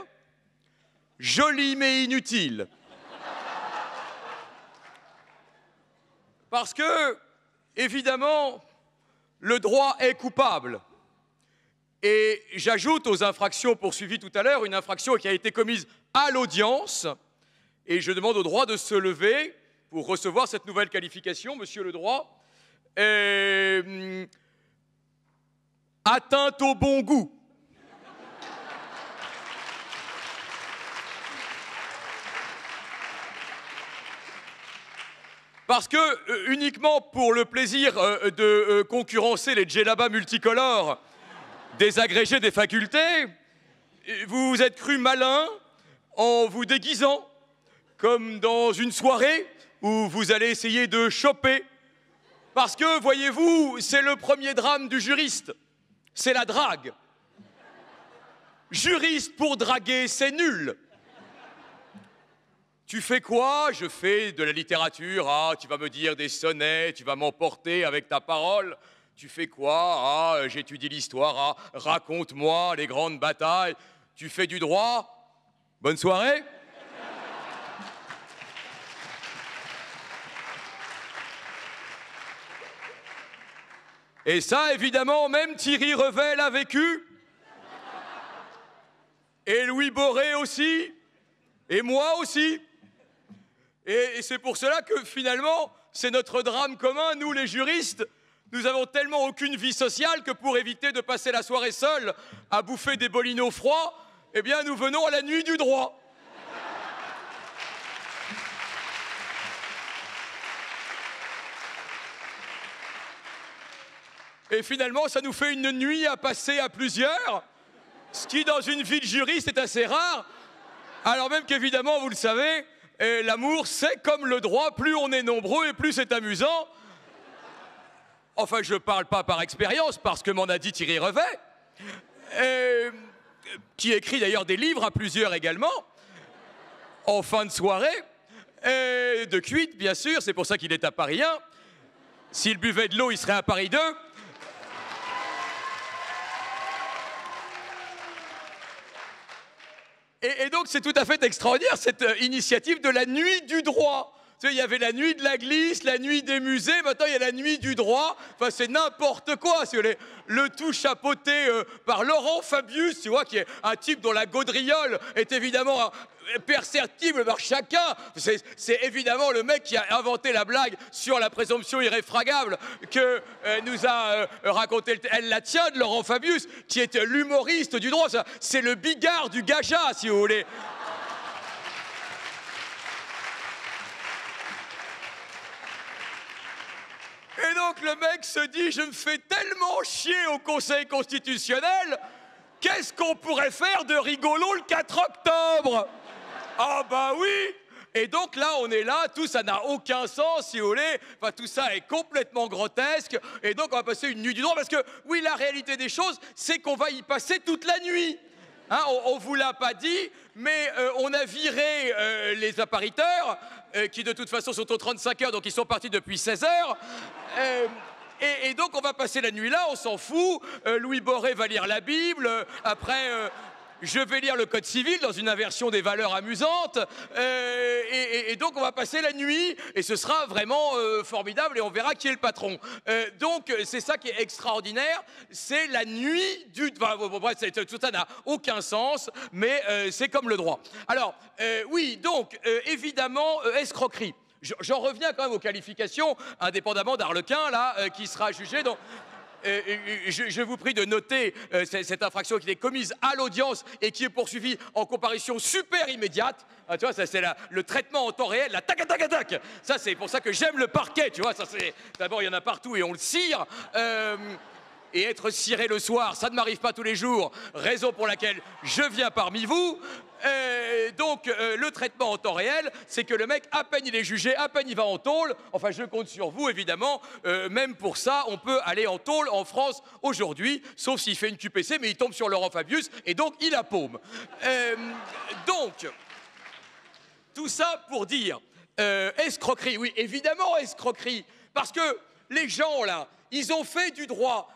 joli mais inutile. Parce que, évidemment, le droit est coupable. Et j'ajoute aux infractions poursuivies tout à l'heure une infraction qui a été commise à l'audience. Et je demande au droit de se lever pour recevoir cette nouvelle qualification, monsieur le droit. Atteinte au bon goût. Parce que, uniquement pour le plaisir de concurrencer les djellabas multicolores des agrégés des facultés, vous vous êtes cru malin en vous déguisant comme dans une soirée où vous allez essayer de choper. Parce que, voyez-vous, c'est le premier drame du juriste, c'est la drague. Juriste pour draguer, c'est nul. Tu fais quoi? Je fais de la littérature. Ah, tu vas me dire des sonnets, tu vas m'emporter avec ta parole. Tu fais quoi? Ah, j'étudie l'histoire. Ah, raconte-moi les grandes batailles. Tu fais du droit? Bonne soirée. Et ça, évidemment, même Thierry Revel a vécu. Et Louis Boré aussi. Et moi aussi. Et c'est pour cela que, finalement, c'est notre drame commun, nous les juristes. Nous avons tellement aucune vie sociale que pour éviter de passer la soirée seule à bouffer des bolinos froids, eh bien, nous venons à la nuit du droit. Et finalement, ça nous fait une nuit à passer à plusieurs, ce qui, dans une vie de juriste, est assez rare. Alors même qu'évidemment, vous le savez, l'amour, c'est comme le droit, plus on est nombreux et plus c'est amusant. Enfin, je ne parle pas par expérience, parce que m'en a dit Thierry Revet, qui écrit d'ailleurs des livres à plusieurs également, en fin de soirée, de cuite, bien sûr, c'est pour ça qu'il est à Paris 1. S'il buvait de l'eau, il serait à Paris 2. Et donc, c'est tout à fait extraordinaire, cette initiative de la nuit du droit. Tu sais, il y avait la nuit de la glisse, la nuit des musées, maintenant il y a la nuit du droit. Enfin, c'est n'importe quoi. Le tout chapeauté par Laurent Fabius, tu vois, qui est un type dont la gaudriole est évidemment perceptible par chacun. C'est évidemment le mec qui a inventé la blague sur la présomption irréfragable que nous a raconté Elle la tient de Laurent Fabius, qui est l'humoriste du droit. C'est le Bigard du Gaja, si vous voulez. Et donc le mec se dit, je me fais tellement chier au Conseil constitutionnel, qu'est-ce qu'on pourrait faire de rigolo le 4 octobre? Ah bah oui. Et donc là, on est là, tout ça n'a aucun sens, si vous voulez. Enfin, tout ça est complètement grotesque. Et donc, on va passer une nuit du droit, parce que, oui, la réalité des choses, c'est qu'on va y passer toute la nuit. Hein, on ne vous l'a pas dit, mais on a viré les appariteurs, qui de toute façon sont aux 35 heures, donc ils sont partis depuis 16 heures. Et donc on va passer la nuit là, on s'en fout. Louis Boré va lire la Bible, après je vais lire le Code civil dans une inversion des valeurs amusantes. Et donc on va passer la nuit, et ce sera vraiment formidable, et on verra qui est le patron. Donc c'est ça qui est extraordinaire, c'est la nuit du... Enfin, bref, tout ça n'a aucun sens, mais c'est comme le droit. Alors, oui, donc, évidemment, escroquerie. J'en reviens quand même aux qualifications, indépendamment d'Arlequin, là, qui sera jugé. Donc, je vous prie de noter cette infraction qui est commise à l'audience et qui est poursuivie en comparution super immédiate. Ah, tu vois, ça c'est le traitement en temps réel, la tac tac tac. Ça c'est pour ça que j'aime le parquet, tu vois. Ça c'est d'abord il y en a partout et on le cire. Et être ciré le soir, ça ne m'arrive pas tous les jours, raison pour laquelle je viens parmi vous. Donc, le traitement en temps réel, c'est que le mec, à peine il est jugé, à peine il va en tôle, enfin je compte sur vous évidemment, même pour ça, on peut aller en tôle en France aujourd'hui, sauf s'il fait une QPC, mais il tombe sur Laurent Fabius, et donc il a paume. Donc, tout ça pour dire, escroquerie, oui, évidemment escroquerie, parce que les gens, là, ils ont fait du droit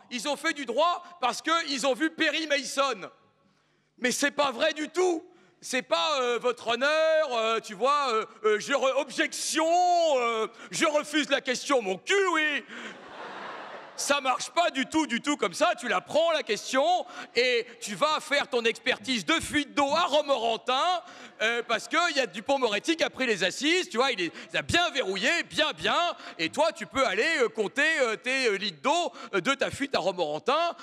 parce qu'ils ont vu Perry Mason. Mais c'est pas vrai du tout. C'est pas votre honneur, tu vois, objection, je refuse la question, mon cul, oui. Ça marche pas du tout comme ça. Tu la prends, la question, et tu vas faire ton expertise de fuite d'eau à Romorantin, parce qu'il y a Dupond-Moretti qui a pris les assises, tu vois, il les a bien verrouillés, bien, et toi, tu peux aller compter tes litres d'eau de ta fuite à Romorantin,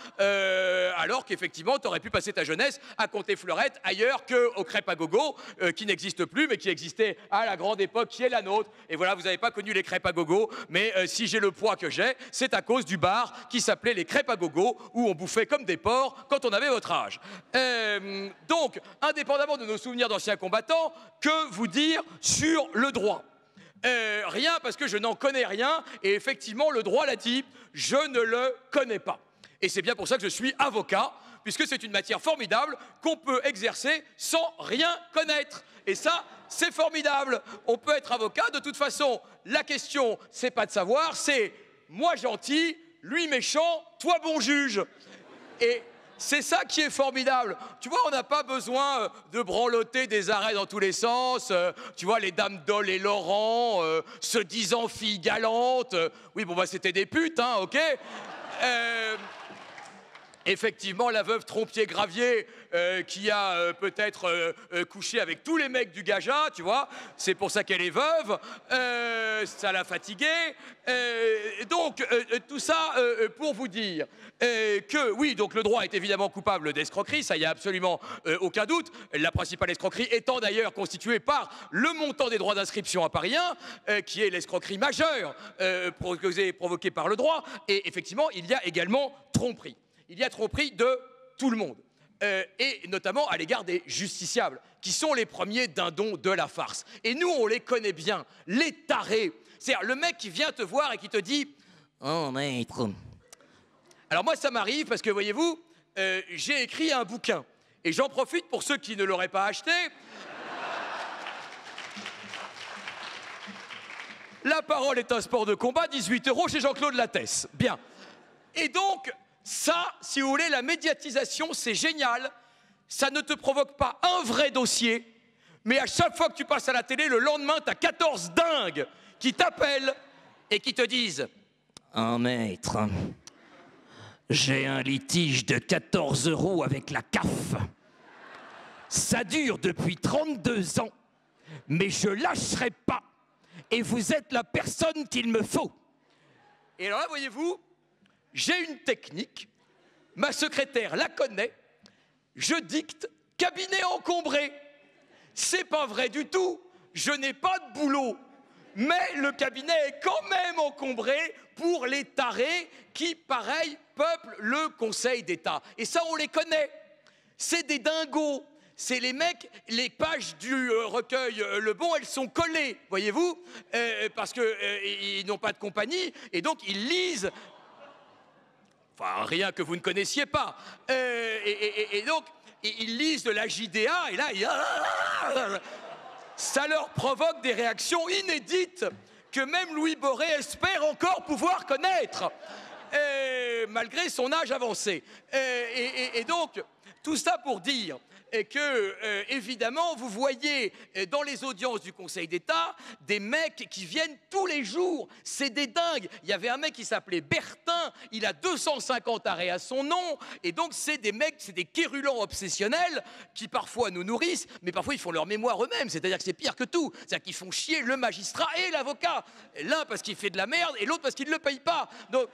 alors qu'effectivement, tu aurais pu passer ta jeunesse à compter Fleurette ailleurs qu'au crêpes à gogo, qui n'existe plus, mais qui existait à la grande époque, qui est la nôtre. Et voilà, vous n'avez pas connu les crêpes à gogo, mais si j'ai le poids que j'ai, c'est à cause du bar qui s'appelait les crêpes à gogo, où on bouffait comme des porcs quand on avait votre âge. Donc, indépendamment de nos souvenirs d'anciens combattants, que vous dire sur le droit? Rien, parce que je n'en connais rien, et effectivement, le droit l'a dit, je ne le connais pas. Et c'est bien pour ça que je suis avocat, puisque c'est une matière formidable qu'on peut exercer sans rien connaître. Et ça, c'est formidable. On peut être avocat, de toute façon, la question, c'est pas de savoir, c'est moi gentil, lui méchant, toi bon juge. Et c'est ça qui est formidable. Tu vois, on n'a pas besoin de branloter des arrêts dans tous les sens. Tu vois, les dames Dole et Laurent se disant filles galantes. Oui, bon, bah, c'était des putes, hein, ok. Effectivement, la veuve Trompier-Gravier qui a peut-être couché avec tous les mecs du Gaja, tu vois, c'est pour ça qu'elle est veuve, ça l'a fatiguée. Donc, tout ça pour vous dire que, oui, donc le droit est évidemment coupable d'escroquerie, ça y a absolument aucun doute. La principale escroquerie étant d'ailleurs constituée par le montant des droits d'inscription à Paris 1, qui est l'escroquerie majeure provoquée par le droit. Et effectivement, il y a également tromperie. Il y a tromperie de tout le monde, et notamment à l'égard des justiciables, qui sont les premiers dindons de la farce. Et nous, on les connaît bien, les tarés. C'est-à-dire le mec qui vient te voir et qui te dit « Oh, maître ». Alors moi, ça m'arrive parce que, voyez-vous, j'ai écrit un bouquin, et j'en profite pour ceux qui ne l'auraient pas acheté. La parole est un sport de combat, 18 € chez Jean-Claude Lattès. Bien. Et donc, ça, si vous voulez, la médiatisation, c'est génial. Ça ne te provoque pas un vrai dossier, mais à chaque fois que tu passes à la télé, le lendemain, tu as 14 dingues qui t'appellent et qui te disent « Oh, maître, j'ai un litige de 14 € avec la CAF. Ça dure depuis 32 ans, mais je lâcherai pas. Et vous êtes la personne qu'il me faut. » Et alors là, voyez-vous, j'ai une technique, ma secrétaire la connaît, je dicte cabinet encombré. C'est pas vrai du tout, je n'ai pas de boulot, mais le cabinet est quand même encombré pour les tarés qui, pareil, peuplent le Conseil d'État. Et ça, on les connaît. C'est des dingos. C'est les mecs, les pages du recueil Le Bon, elles sont collées, voyez-vous, parce qu'ils n'ont pas de compagnie, et donc ils lisent. Enfin, rien que vous ne connaissiez pas. Et donc, ils lisent de la JDA, et là, ça leur provoque des réactions inédites que même Louis Boré espère encore pouvoir connaître, malgré son âge avancé. Et donc, tout ça pour dire que, évidemment, vous voyez dans les audiences du Conseil d'État des mecs qui viennent tous les jours. C'est des dingues. Il y avait un mec qui s'appelait Bertin, il a 250 arrêts à son nom, et donc c'est des mecs, c'est des quérulents obsessionnels qui parfois nous nourrissent, mais parfois ils font leur mémoire eux-mêmes, c'est-à-dire que c'est pire que tout. C'est-à-dire qu'ils font chier le magistrat et l'avocat. L'un parce qu'il fait de la merde et l'autre parce qu'il ne le paye pas. Donc,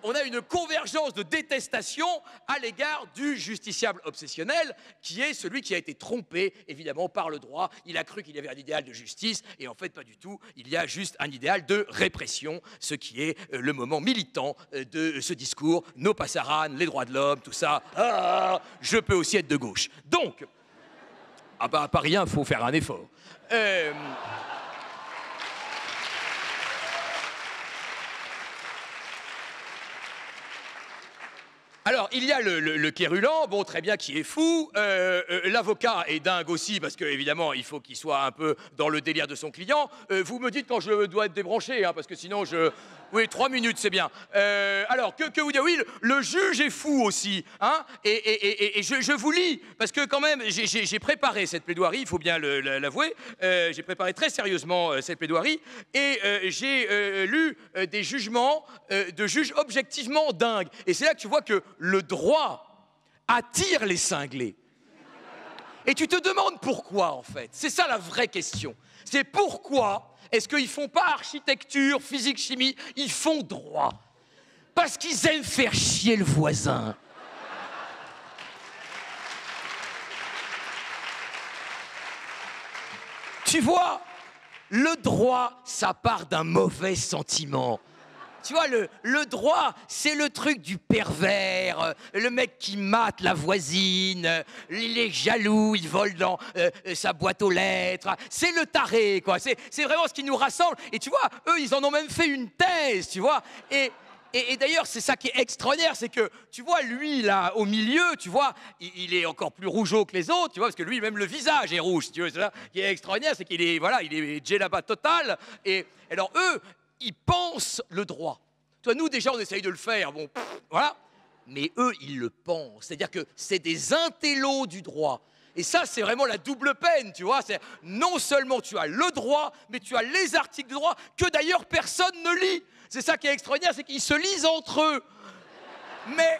on a une convergence de détestation à l'égard du justiciable obsessionnel, qui est celui qui a été trompé, évidemment, par le droit. Il a cru qu'il y avait un idéal de justice, et en fait, pas du tout. Il y a juste un idéal de répression, ce qui est le moment militant de ce discours. Nos passaranes, les droits de l'homme, tout ça. Ah, je peux aussi être de gauche. Donc, à Paris 1, il faut faire un effort. Alors, il y a le quérulant, bon, très bien, qui est fou. L'avocat est dingue aussi, parce qu'évidemment, il faut qu'il soit un peu dans le délire de son client. Vous me dites quand je dois être débranché, hein, parce que sinon, Oui, 3 minutes, c'est bien. Alors, que vous dire? Oui, le juge est fou aussi. Hein, et je vous lis, parce que quand même, j'ai préparé cette plaidoirie, il faut bien l'avouer. J'ai préparé très sérieusement cette plaidoirie, et j'ai lu des jugements de juges objectivement dingues. Et c'est là que tu vois que le droit attire les cinglés. Et tu te demandes pourquoi, en fait. C'est ça la vraie question. C'est pourquoi est-ce qu'ils font pas architecture, physique, chimie, ils font droit? Parce qu'ils aiment faire chier le voisin. Tu vois, le droit, ça part d'un mauvais sentiment. Tu vois, le droit, c'est le truc du pervers, le mec qui mate la voisine, il est jaloux, il vole dans sa boîte aux lettres. C'est le taré, quoi. C'est vraiment ce qui nous rassemble. Et tu vois, eux, ils en ont même fait une thèse, tu vois. Et d'ailleurs, c'est ça qui est extraordinaire, c'est que, tu vois, lui, là, au milieu, tu vois, il est encore plus rougeau que les autres, tu vois, parce que lui, même le visage est rouge, tu vois. C'est ça qui est extraordinaire, c'est qu'il est, voilà, il est djellaba total. Et alors, eux, ils pensent le droit. Toi, nous, déjà, on essaye de le faire, bon, voilà. Mais eux, ils le pensent. C'est-à-dire que c'est des intellos du droit. Et ça, c'est vraiment la double peine, tu vois. C'est non seulement tu as le droit, mais tu as les articles de droit que d'ailleurs personne ne lit. C'est ça qui est extraordinaire, c'est qu'ils se lisent entre eux. Mais...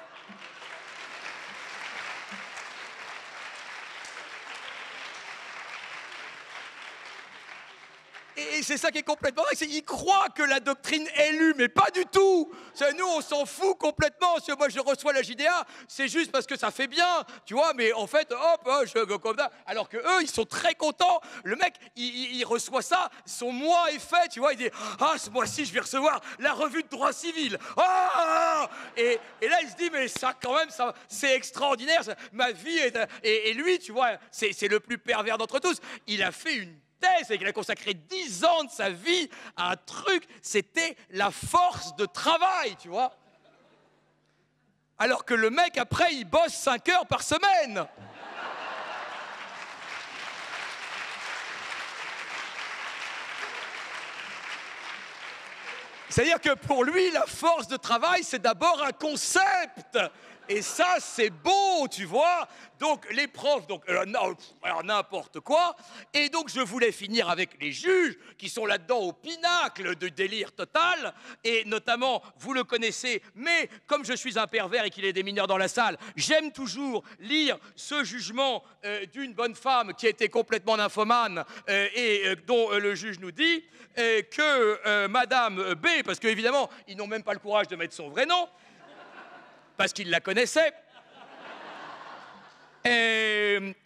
Et c'est ça qui est complètement vrai, c'est qu'ils croient que la doctrine est lue, mais pas du tout. Nous, on s'en fout complètement. Moi, je reçois la JDA, c'est juste parce que ça fait bien, tu vois, mais en fait, hop, comme ça. Alors que eux, ils sont très contents. Le mec, il reçoit ça, son mois est fait, tu vois, il dit « Ah, ce mois-ci, je vais recevoir la revue de droit civil. Ah !» Et là, il se dit « Mais ça, quand même, ça, c'est extraordinaire, ma vie est... » Et lui, tu vois, c'est le plus pervers d'entre tous. Il a fait une et qu'il a consacré 10 ans de sa vie à un truc, c'était la force de travail, tu vois. Alors que le mec, après, il bosse 5 heures par semaine. C'est-à-dire que pour lui, la force de travail, c'est d'abord un concept. Et ça, c'est beau, tu vois. Donc, les profs, alors n'importe quoi. Et donc, je voulais finir avec les juges, qui sont là-dedans au pinacle de délire total. Et notamment, vous le connaissez, mais comme je suis un pervers et qu'il y a des mineurs dans la salle, j'aime toujours lire ce jugement d'une bonne femme qui était complètement nymphomane et dont le juge nous dit que Madame B, parce qu'évidemment, ils n'ont même pas le courage de mettre son vrai nom, parce qu'il la connaissait,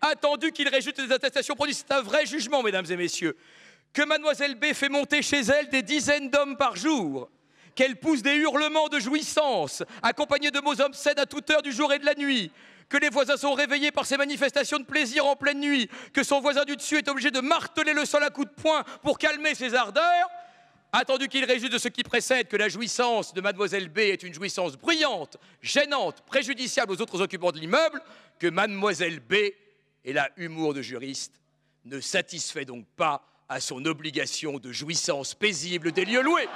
attendu qu'il résulte des attestations produites. C'est un vrai jugement, mesdames et messieurs, que mademoiselle B fait monter chez elle des dizaines d'hommes par jour, qu'elle pousse des hurlements de jouissance, accompagnés de mots obscènes à toute heure du jour et de la nuit, que les voisins sont réveillés par ces manifestations de plaisir en pleine nuit, que son voisin du dessus est obligé de marteler le sol à coups de poing pour calmer ses ardeurs, attendu qu'il résulte de ce qui précède que la jouissance de mademoiselle B est une jouissance bruyante, gênante, préjudiciable aux autres occupants de l'immeuble, que mademoiselle B, et là, humour de juriste, ne satisfait donc pas à son obligation de jouissance paisible des lieux loués.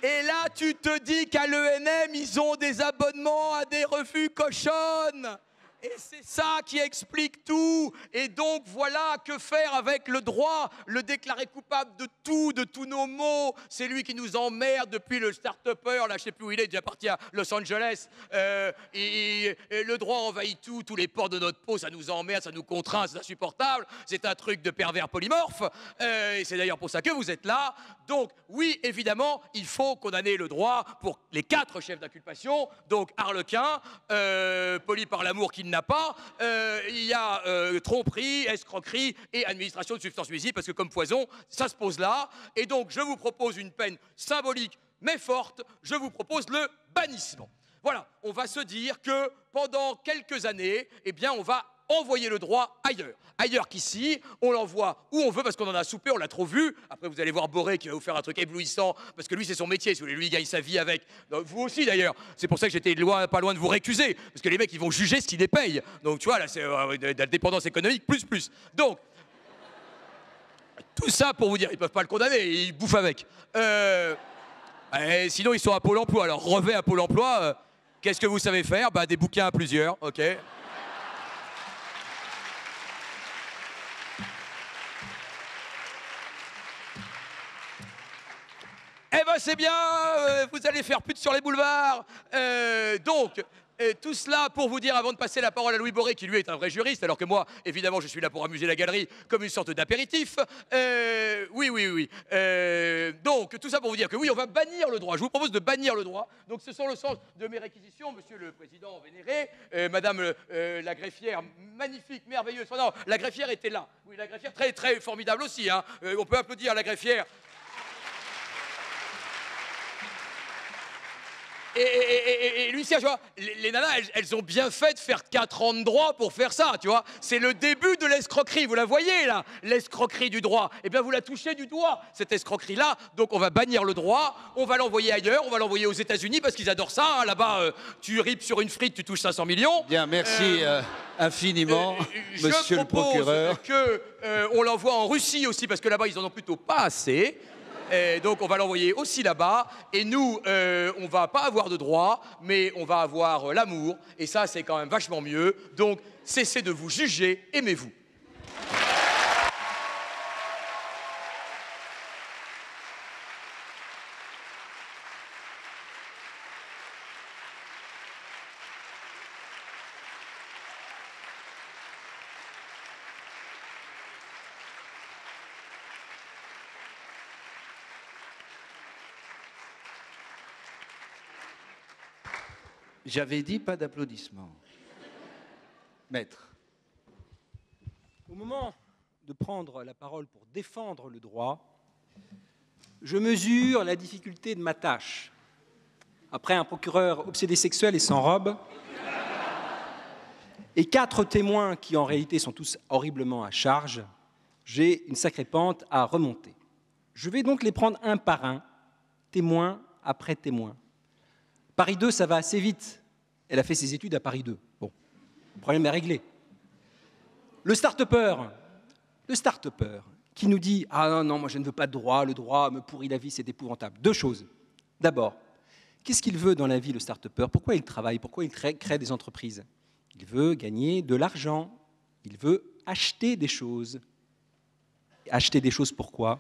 Et là, tu te dis qu'à l'ENM, ils ont des abonnements à des revues cochonnes. Et c'est ça qui explique tout. Et donc, voilà, que faire avec le droit? Le déclarer coupable de tous nos maux. C'est lui qui nous emmerde depuis le start-upper, là, je sais plus où il est, déjà parti à Los Angeles. Et le droit envahit tout, tous les pores de notre peau, ça nous emmerde, ça nous contraint, c'est insupportable. C'est un truc de pervers polymorphe. Et c'est d'ailleurs pour ça que vous êtes là. Donc, oui, évidemment, il faut condamner le droit pour les 4 chefs d'inculpation. Donc, Arlequin, poli par l'amour qu'il n'a pas, il y a tromperie, escroquerie et administration de substances nuisibles, parce que comme poison, ça se pose là. Et donc, je vous propose une peine symbolique mais forte, je vous propose le bannissement. Voilà, on va se dire que pendant quelques années, eh bien, on va envoyer le droit ailleurs. Ailleurs qu'ici, on l'envoie où on veut parce qu'on en a soupé, on l'a trop vu. Après, vous allez voir Boré qui va vous faire un truc éblouissant parce que lui, c'est son métier. Si vous voulez, lui, il gagne sa vie avec. Donc, vous aussi, d'ailleurs. C'est pour ça que j'étais pas loin de vous récuser parce que les mecs, ils vont juger ce qu'ils les payent. Donc, tu vois, là, c'est de la dépendance économique plus. Donc, tout ça pour vous dire, ils peuvent pas le condamner, ils bouffent avec. Sinon, ils sont à Pôle emploi. Alors, revêt à Pôle emploi, qu'est-ce que vous savez faire? Bah, des bouquins à plusieurs, ok. Eh ben c'est bien, vous allez faire pute sur les boulevards. Donc, tout cela pour vous dire, avant de passer la parole à Louis Boré, qui lui est un vrai juriste, alors que moi, évidemment, je suis là pour amuser la galerie comme une sorte d'apéritif. Oui. Donc, tout ça pour vous dire que oui, on va bannir le droit. Je vous propose de bannir le droit. Donc, ce sont le sens de mes réquisitions, monsieur le président vénéré, madame la greffière, magnifique, merveilleuse. Non, la greffière était là. Oui, la greffière, très, très formidable aussi. Hein. On peut applaudir la greffière. Et Lucien, tu vois, les nanas, elles ont bien fait de faire 4 ans de droit pour faire ça, tu vois. C'est le début de l'escroquerie, vous la voyez là, l'escroquerie du droit. Eh bien, vous la touchez du doigt, cette escroquerie-là. Donc, on va bannir le droit, on va l'envoyer ailleurs, on va l'envoyer aux États-Unis parce qu'ils adorent ça. Hein. Là-bas, tu ripes sur une frite, tu touches 500 millions. Bien, merci infiniment, monsieur le procureur. Je propose qu'on l'envoie en Russie aussi parce que là-bas, ils en ont plutôt pas assez. Donc on va l'envoyer aussi là-bas, et nous, on va pas avoir de droit, mais on va avoir l'amour, et ça c'est quand même vachement mieux, donc cessez de vous juger, aimez-vous. J'avais dit pas d'applaudissements. Maître. Au moment de prendre la parole pour défendre le droit, je mesure la difficulté de ma tâche. Après un procureur obsédé sexuel et sans robe, et 4 témoins qui en réalité sont tous horriblement à charge, j'ai une sacrée pente à remonter. Je vais donc les prendre un par un, témoin après témoin. Paris 2, ça va assez vite. Elle a fait ses études à Paris 2. Bon, le problème est réglé. Le start-upper qui nous dit « Ah non, moi je ne veux pas de droit, le droit me pourrit la vie, c'est épouvantable ». 2 choses. D'abord, qu'est-ce qu'il veut dans la vie, le start-upper? Pourquoi il travaille? Pourquoi il crée des entreprises? Il veut gagner de l'argent. Il veut acheter des choses. Acheter des choses pourquoi?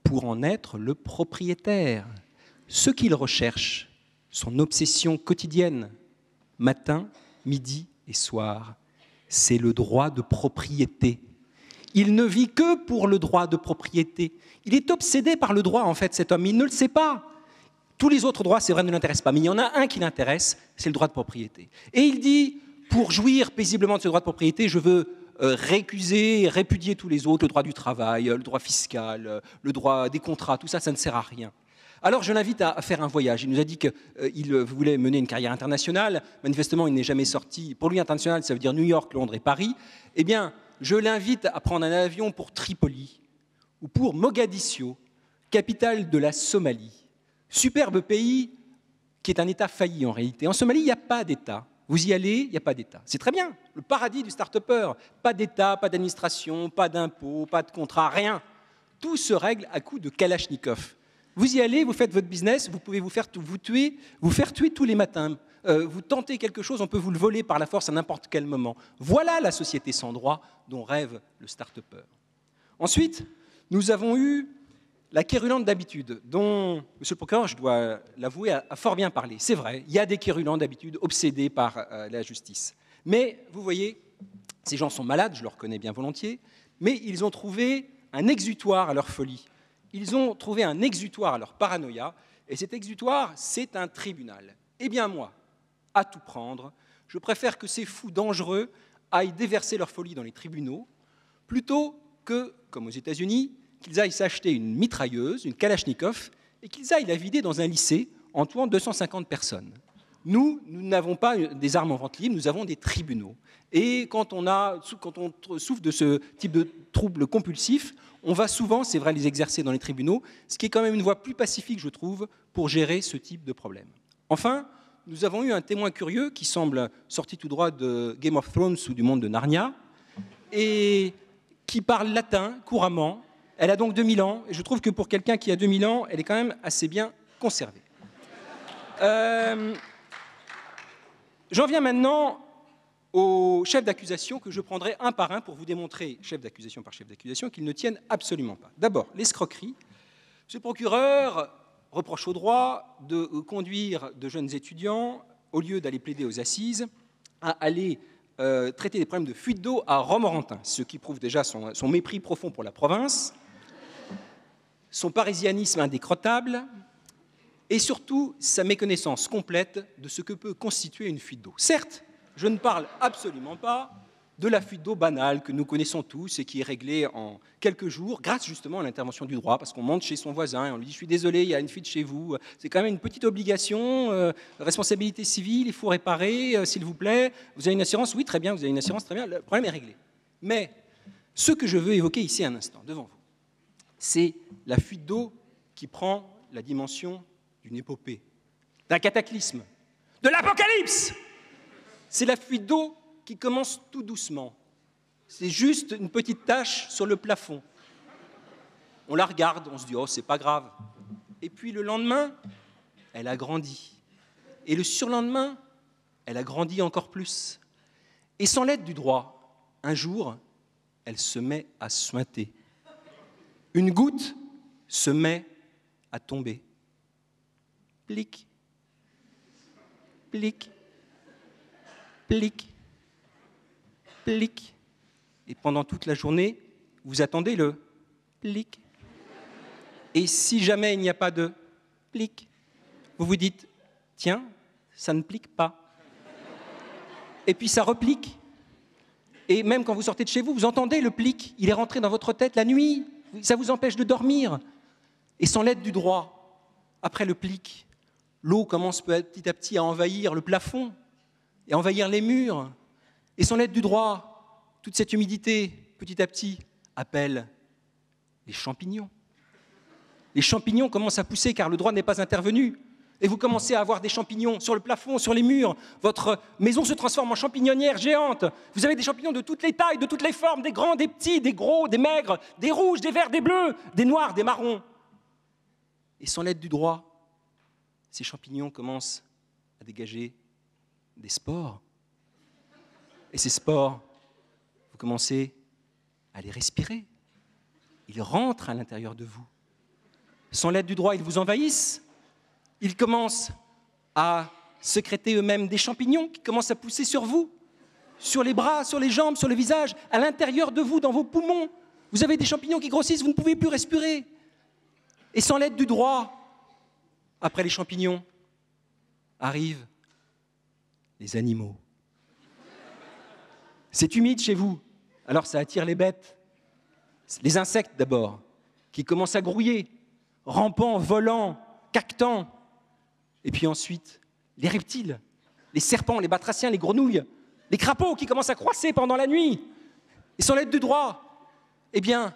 Pour en être le propriétaire. Ce qu'il recherche, son obsession quotidienne, matin, midi et soir, c'est le droit de propriété. Il ne vit que pour le droit de propriété. Il est obsédé par le droit, en fait, cet homme. Il ne le sait pas. Tous les autres droits, c'est vrai, ne l'intéressent pas. Mais il y en a un qui l'intéresse, c'est le droit de propriété. Et il dit, pour jouir paisiblement de ce droit de propriété, je veux récuser, répudier tous les autres, le droit du travail, le droit fiscal, le droit des contrats, tout ça, ça ne sert à rien. Alors je l'invite à faire un voyage. Il nous a dit qu'il voulait mener une carrière internationale. Manifestement, il n'est jamais sorti. Pour lui, international, ça veut dire New York, Londres et Paris. Eh bien, je l'invite à prendre un avion pour Tripoli ou pour Mogadiscio, capitale de la Somalie. Superbe pays qui est un État failli en réalité. En Somalie, il n'y a pas d'État. Vous y allez, il n'y a pas d'État. C'est très bien, le paradis du start-upper. Pas d'État, pas d'administration, pas d'impôts, pas de contrat, rien. Tout se règle à coups de Kalachnikov. Vous y allez, vous faites votre business, vous pouvez vous faire tuer tous les matins. Vous tentez quelque chose, on peut vous le voler par la force à n'importe quel moment. Voilà la société sans droit dont rêve le start-upper. Ensuite, nous avons eu la quérulente d'habitude, dont, monsieur le procureur, je dois l'avouer, a fort bien parlé. C'est vrai, il y a des quérulents d'habitude obsédés par la justice. Mais, vous voyez, ces gens sont malades, je le reconnais bien volontiers, mais ils ont trouvé un exutoire à leur folie. Ils ont trouvé un exutoire à leur paranoïa, et cet exutoire, c'est un tribunal. Eh bien moi, à tout prendre, je préfère que ces fous dangereux aillent déverser leur folie dans les tribunaux, plutôt que, comme aux États-Unis, qu'ils aillent s'acheter une mitrailleuse, une Kalachnikov, et qu'ils aillent la vider dans un lycée en tuant 250 personnes. Nous n'avons pas des armes en vente libre, nous avons des tribunaux. Et quand on souffre de ce type de troubles compulsifs, on va souvent, c'est vrai, les exercer dans les tribunaux, ce qui est quand même une voie plus pacifique, je trouve, pour gérer ce type de problème. Enfin, nous avons eu un témoin curieux qui semble sorti tout droit de Game of Thrones ou du monde de Narnia, et qui parle latin couramment. Elle a donc 2000 ans, et je trouve que pour quelqu'un qui a 2000 ans, elle est quand même assez bien conservée. J'en viens maintenant aux chefs d'accusation que je prendrai un par un pour vous démontrer, chef d'accusation par chef d'accusation, qu'ils ne tiennent absolument pas. D'abord, l'escroquerie. Ce procureur reproche au droit de conduire de jeunes étudiants, au lieu d'aller plaider aux assises, à aller traiter des problèmes de fuite d'eau à Romorantin, ce qui prouve déjà son mépris profond pour la province, son parisianisme indécrottable, et surtout sa méconnaissance complète de ce que peut constituer une fuite d'eau. Certes, je ne parle absolument pas de la fuite d'eau banale que nous connaissons tous et qui est réglée en quelques jours, grâce justement à l'intervention du droit, parce qu'on monte chez son voisin et on lui dit « je suis désolé, il y a une fuite chez vous, c'est quand même une petite obligation, responsabilité civile, il faut réparer, s'il vous plaît, vous avez une assurance ? Oui, très bien, vous avez une assurance, très bien, le problème est réglé. » Mais ce que je veux évoquer ici un instant, devant vous, c'est la fuite d'eau qui prend la dimension d'une épopée, d'un cataclysme, de l'apocalypse. C'est la fuite d'eau qui commence tout doucement. C'est juste une petite tache sur le plafond. On la regarde, on se dit « oh, c'est pas grave ». Et puis le lendemain, elle a grandi. Et le surlendemain, elle a grandi encore plus. Et sans l'aide du droit, un jour, elle se met à suinter. Une goutte se met à tomber. Plic, plic, plic, plic. Et pendant toute la journée, vous attendez le plic. Et si jamais il n'y a pas de plic, vous vous dites, tiens, ça ne plique pas. Et puis ça replique. Et même quand vous sortez de chez vous, vous entendez le plic, il est rentré dans votre tête la nuit, ça vous empêche de dormir. Et sans l'aide du droit, après le plic, l'eau commence petit à petit à envahir le plafond et à envahir les murs. Et sans l'aide du droit, toute cette humidité, petit à petit, appelle les champignons. Les champignons commencent à pousser car le droit n'est pas intervenu. Et vous commencez à avoir des champignons sur le plafond, sur les murs. Votre maison se transforme en champignonnière géante. Vous avez des champignons de toutes les tailles, de toutes les formes, des grands, des petits, des gros, des maigres, des rouges, des verts, des bleus, des noirs, des marrons. Et sans l'aide du droit, ces champignons commencent à dégager des spores. Et ces spores, vous commencez à les respirer. Ils rentrent à l'intérieur de vous. Sans l'aide du droit, ils vous envahissent. Ils commencent à sécréter eux-mêmes des champignons qui commencent à pousser sur vous, sur les bras, sur les jambes, sur le visage, à l'intérieur de vous, dans vos poumons. Vous avez des champignons qui grossissent, vous ne pouvez plus respirer. Et sans l'aide du droit, après les champignons, arrivent les animaux. C'est humide chez vous, alors ça attire les bêtes. Les insectes d'abord, qui commencent à grouiller, rampant, volant, caquetant. Et puis ensuite, les reptiles, les serpents, les batraciens, les grenouilles, les crapauds qui commencent à croisser pendant la nuit. Et sans l'aide du droit, eh bien,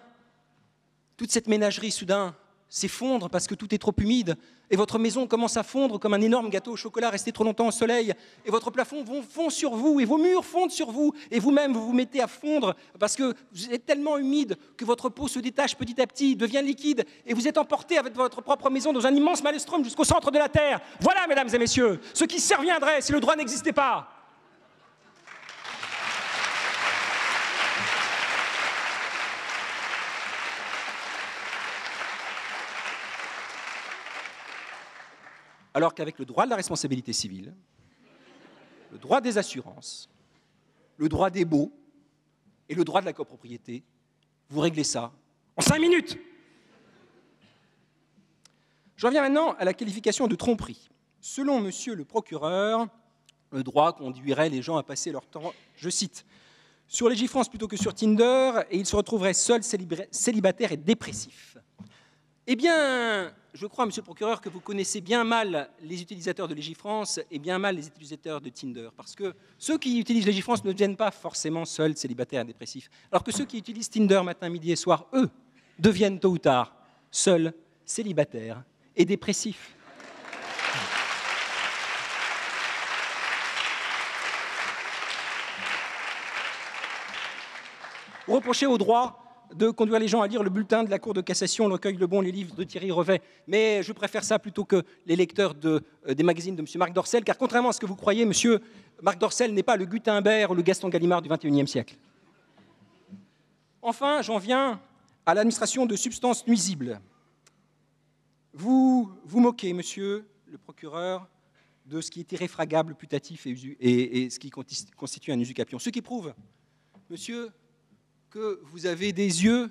toute cette ménagerie soudain s'effondre parce que tout est trop humide et votre maison commence à fondre comme un énorme gâteau au chocolat resté trop longtemps au soleil et votre plafond fond sur vous et vos murs fondent sur vous et vous-même vous vous mettez à fondre parce que vous êtes tellement humide que votre peau se détache petit à petit, devient liquide et vous êtes emporté avec votre propre maison dans un immense maelstrom jusqu'au centre de la Terre. Voilà, mesdames et messieurs, ce qui surviendrait si le droit n'existait pas. Alors qu'avec le droit de la responsabilité civile, le droit des assurances, le droit des baux et le droit de la copropriété, vous réglez ça en 5 minutes. J'en viens maintenant à la qualification de tromperie. Selon monsieur le procureur, le droit conduirait les gens à passer leur temps, je cite, sur Légifrance plutôt que sur Tinder et ils se retrouveraient seuls, célibataires et dépressifs. Eh bien, je crois, monsieur le procureur, que vous connaissez bien mal les utilisateurs de Légifrance et bien mal les utilisateurs de Tinder. Parce que ceux qui utilisent Légifrance ne deviennent pas forcément seuls, célibataires, dépressifs. Alors que ceux qui utilisent Tinder matin, midi et soir, eux, deviennent tôt ou tard seuls, célibataires et dépressifs. Vous reprochez au droit de conduire les gens à lire le bulletin de la Cour de cassation, le recueil Le Bon, les livres de Thierry Revet. Mais je préfère ça plutôt que les lecteurs des magazines de M. Marc Dorcel, car contrairement à ce que vous croyez, M. Marc Dorcel n'est pas le Gutenberg ou le Gaston Gallimard du XXIe siècle. Enfin, j'en viens à l'administration de substances nuisibles. Vous vous moquez, monsieur le procureur, de ce qui est irréfragable, putatif et ce qui constitue un usucapion. Ce qui prouve, monsieur, que vous avez des yeux,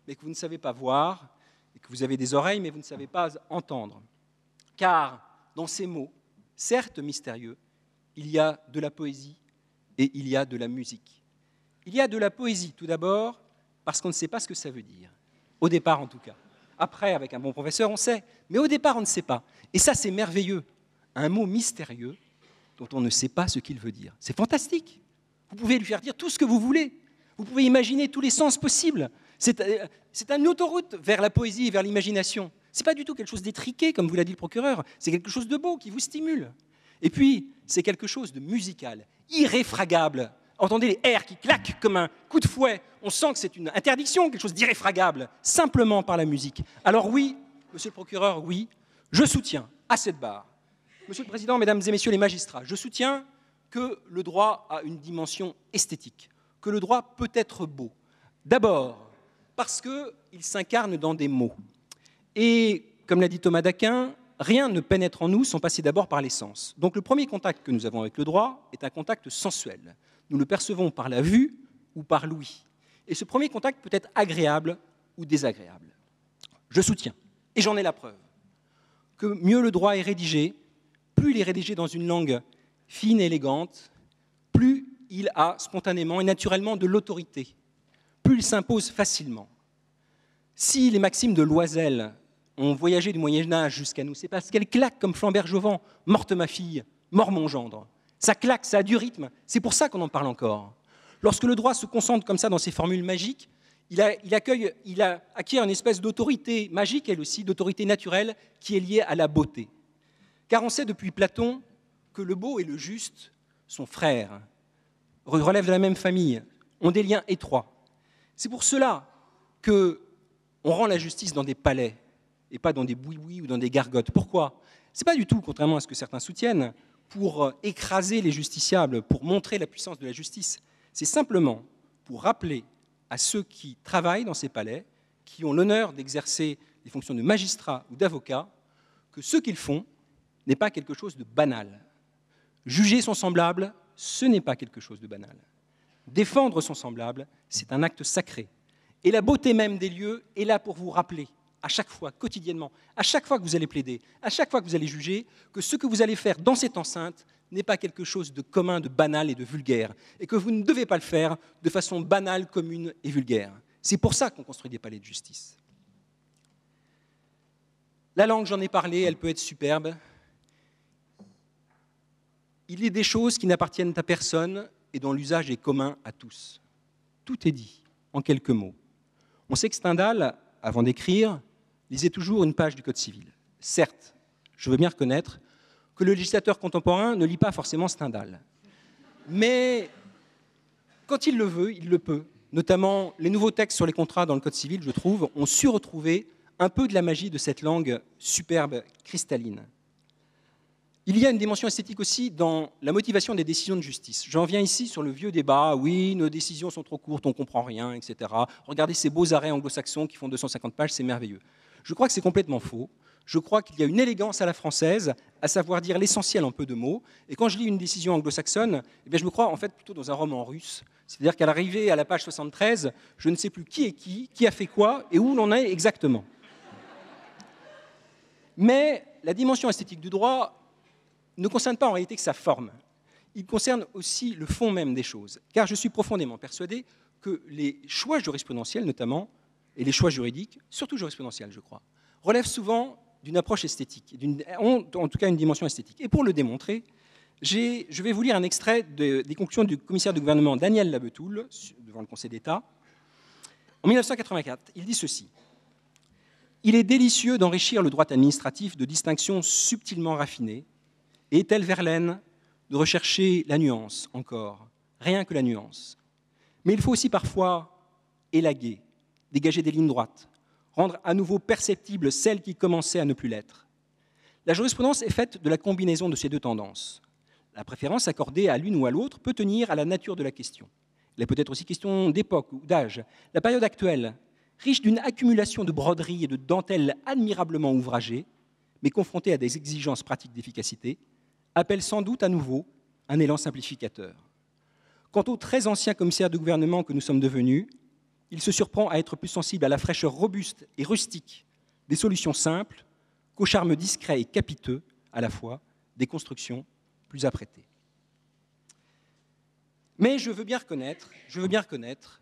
mais que vous ne savez pas voir, et que vous avez des oreilles, mais vous ne savez pas entendre. Car dans ces mots, certes mystérieux, il y a de la poésie et il y a de la musique. Il y a de la poésie, tout d'abord, parce qu'on ne sait pas ce que ça veut dire. Au départ, en tout cas. Après, avec un bon professeur, on sait. Mais au départ, on ne sait pas. Et ça, c'est merveilleux. Un mot mystérieux dont on ne sait pas ce qu'il veut dire. C'est fantastique. Vous pouvez lui faire dire tout ce que vous voulez. Vous pouvez imaginer tous les sens possibles. C'est une autoroute vers la poésie et vers l'imagination. Ce n'est pas du tout quelque chose d'étriqué, comme vous l'a dit le procureur. C'est quelque chose de beau qui vous stimule. Et puis, c'est quelque chose de musical, irréfragable. Entendez les airs qui claquent comme un coup de fouet. On sent que c'est une interdiction, quelque chose d'irréfragable, simplement par la musique. Alors oui, monsieur le procureur, oui, je soutiens à cette barre. Monsieur le Président, Mesdames et Messieurs les magistrats, je soutiens que le droit a une dimension esthétique, que le droit peut être beau. D'abord, parce qu'il s'incarne dans des mots. Et, comme l'a dit Thomas d'Aquin, rien ne pénètre en nous sans passer d'abord par les sens. Donc le premier contact que nous avons avec le droit est un contact sensuel. Nous le percevons par la vue ou par l'ouïe. Et ce premier contact peut être agréable ou désagréable. Je soutiens, et j'en ai la preuve, que mieux le droit est rédigé, plus il est rédigé dans une langue fine et élégante, plus il a spontanément et naturellement de l'autorité, plus il s'impose facilement. Si les maximes de Loisel ont voyagé du Moyen-Âge jusqu'à nous, c'est parce qu'elles claquent comme Flambert-Jovan, « Morte ma fille, mort mon gendre ». Ça claque, ça a du rythme, c'est pour ça qu'on en parle encore. Lorsque le droit se concentre comme ça dans ses formules magiques, il acquiert une espèce d'autorité magique, elle aussi, d'autorité naturelle, qui est liée à la beauté. Car on sait depuis Platon que le beau et le juste sont frères, relèvent de la même famille, ont des liens étroits. C'est pour cela qu'on rend la justice dans des palais et pas dans des boui-boui ou dans des gargotes. Pourquoi ? Ce n'est pas du tout, contrairement à ce que certains soutiennent, pour écraser les justiciables, pour montrer la puissance de la justice. C'est simplement pour rappeler à ceux qui travaillent dans ces palais, qui ont l'honneur d'exercer les fonctions de magistrat ou d'avocat, que ce qu'ils font n'est pas quelque chose de banal. Juger son semblable, ce n'est pas quelque chose de banal. Défendre son semblable, c'est un acte sacré. Et la beauté même des lieux est là pour vous rappeler, à chaque fois, quotidiennement, à chaque fois que vous allez plaider, à chaque fois que vous allez juger, que ce que vous allez faire dans cette enceinte n'est pas quelque chose de commun, de banal et de vulgaire, et que vous ne devez pas le faire de façon banale, commune et vulgaire. C'est pour ça qu'on construit des palais de justice. La langue, j'en ai parlé, elle peut être superbe. Il y a des choses qui n'appartiennent à personne et dont l'usage est commun à tous. Tout est dit en quelques mots. On sait que Stendhal, avant d'écrire, lisait toujours une page du Code civil. Certes, je veux bien reconnaître que le législateur contemporain ne lit pas forcément Stendhal. Mais quand il le veut, il le peut. Notamment, les nouveaux textes sur les contrats dans le Code civil, je trouve, ont su retrouver un peu de la magie de cette langue superbe, cristalline. Il y a une dimension esthétique aussi dans la motivation des décisions de justice. J'en viens ici sur le vieux débat, oui, nos décisions sont trop courtes, on ne comprend rien, etc. Regardez ces beaux arrêts anglo-saxons qui font 250 pages, c'est merveilleux. Je crois que c'est complètement faux. Je crois qu'il y a une élégance à la française, à savoir dire l'essentiel en peu de mots. Et quand je lis une décision anglo-saxonne, eh bien, je me crois en fait plutôt dans un roman russe. C'est-à-dire qu'à l'arrivée à la page 73, je ne sais plus qui est qui a fait quoi et où l'on est exactement. Mais la dimension esthétique du droit ne concerne pas en réalité que sa forme. Il concerne aussi le fond même des choses. Car je suis profondément persuadé que les choix jurisprudentiels, notamment, et les choix juridiques, surtout jurisprudentiels, je crois, relèvent souvent d'une approche esthétique, en tout cas une dimension esthétique. Et pour le démontrer, je vais vous lire un extrait des conclusions du commissaire du gouvernement Daniel Labetoul devant le Conseil d'État. En 1984, il dit ceci. « Il est délicieux d'enrichir le droit administratif de distinctions subtilement raffinées, et tel Verlaine, de rechercher la nuance encore, rien que la nuance. Mais il faut aussi parfois élaguer, dégager des lignes droites, rendre à nouveau perceptibles celles qui commençaient à ne plus l'être. La jurisprudence est faite de la combinaison de ces deux tendances. La préférence accordée à l'une ou à l'autre peut tenir à la nature de la question. Il est peut-être aussi question d'époque ou d'âge. La période actuelle, riche d'une accumulation de broderies et de dentelles admirablement ouvragées, mais confrontée à des exigences pratiques d'efficacité, appelle sans doute à nouveau un élan simplificateur. Quant aux très anciens commissaires de gouvernement que nous sommes devenus, il se surprend à être plus sensible à la fraîcheur robuste et rustique des solutions simples qu'au charme discret et capiteux, à la fois, des constructions plus apprêtées. Mais je veux bien reconnaître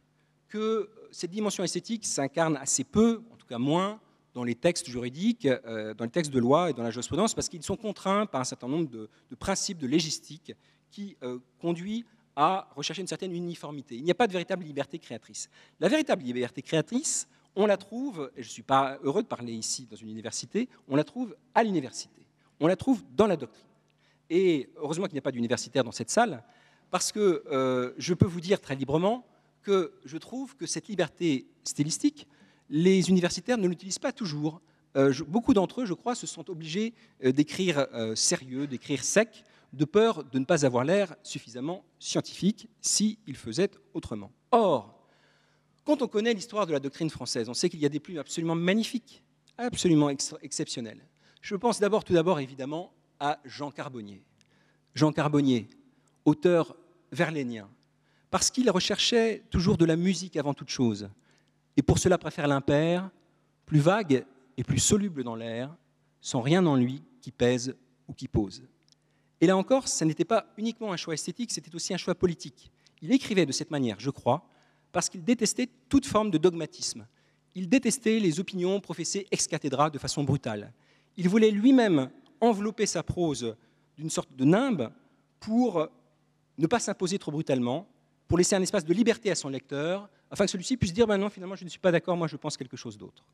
que cette dimension esthétique s'incarne assez peu, en tout cas moins, dans les textes juridiques, dans les textes de loi et dans la jurisprudence, parce qu'ils sont contraints par un certain nombre de principes de légistique qui conduit à rechercher une certaine uniformité. Il n'y a pas de véritable liberté créatrice. La véritable liberté créatrice, on la trouve, et je ne suis pas heureux de parler ici dans une université, on la trouve à l'université, on la trouve dans la doctrine. Et heureusement qu'il n'y a pas d'universitaire dans cette salle, parce que je peux vous dire très librement que je trouve que cette liberté stylistique, les universitaires ne l'utilisent pas toujours. Beaucoup d'entre eux, je crois, se sont obligés d'écrire sérieux, d'écrire sec, de peur de ne pas avoir l'air suffisamment scientifique s'ils faisaient autrement. Or, quand on connaît l'histoire de la doctrine française, on sait qu'il y a des plumes absolument magnifiques, absolument exceptionnelles. Je pense tout d'abord évidemment à Jean Carbonnier. Jean Carbonnier, auteur verlainien, parce qu'il recherchait toujours de la musique avant toute chose, et pour cela préfère l'impair, plus vague et plus soluble dans l'air, sans rien en lui qui pèse ou qui pose. Et là encore, ce n'était pas uniquement un choix esthétique, c'était aussi un choix politique. Il écrivait de cette manière, je crois, parce qu'il détestait toute forme de dogmatisme. Il détestait les opinions professées ex cathedra de façon brutale. Il voulait lui-même envelopper sa prose d'une sorte de nimbe pour ne pas s'imposer trop brutalement, pour laisser un espace de liberté à son lecteur, afin que celui-ci puisse dire « non, finalement, je ne suis pas d'accord, moi je pense quelque chose d'autre ».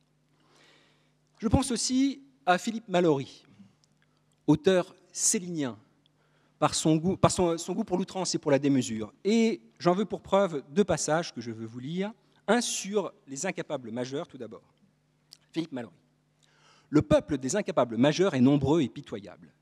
Je pense aussi à Philippe Mallory, auteur célinien, par son goût pour l'outrance et pour la démesure. Et j'en veux pour preuve deux passages que je veux vous lire. Un sur les incapables majeurs, tout d'abord. Philippe Mallory. « Le peuple des incapables majeurs est nombreux et pitoyable.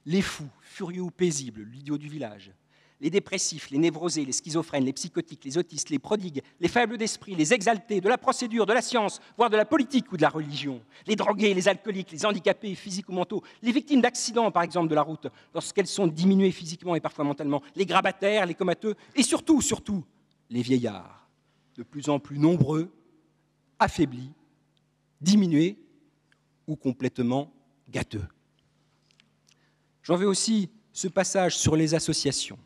Les fous, furieux ou paisibles, l'idiot du village, les dépressifs, les névrosés, les schizophrènes, les psychotiques, les autistes, les prodigues, les faibles d'esprit, les exaltés, de la procédure, de la science, voire de la politique ou de la religion, les drogués, les alcooliques, les handicapés physiques ou mentaux, les victimes d'accidents, par exemple, de la route, lorsqu'elles sont diminuées physiquement et parfois mentalement, les grabataires, les comateux, et surtout, les vieillards, de plus en plus nombreux, affaiblis, diminués ou complètement gâteux. » J'en veux aussi ce passage sur les associations.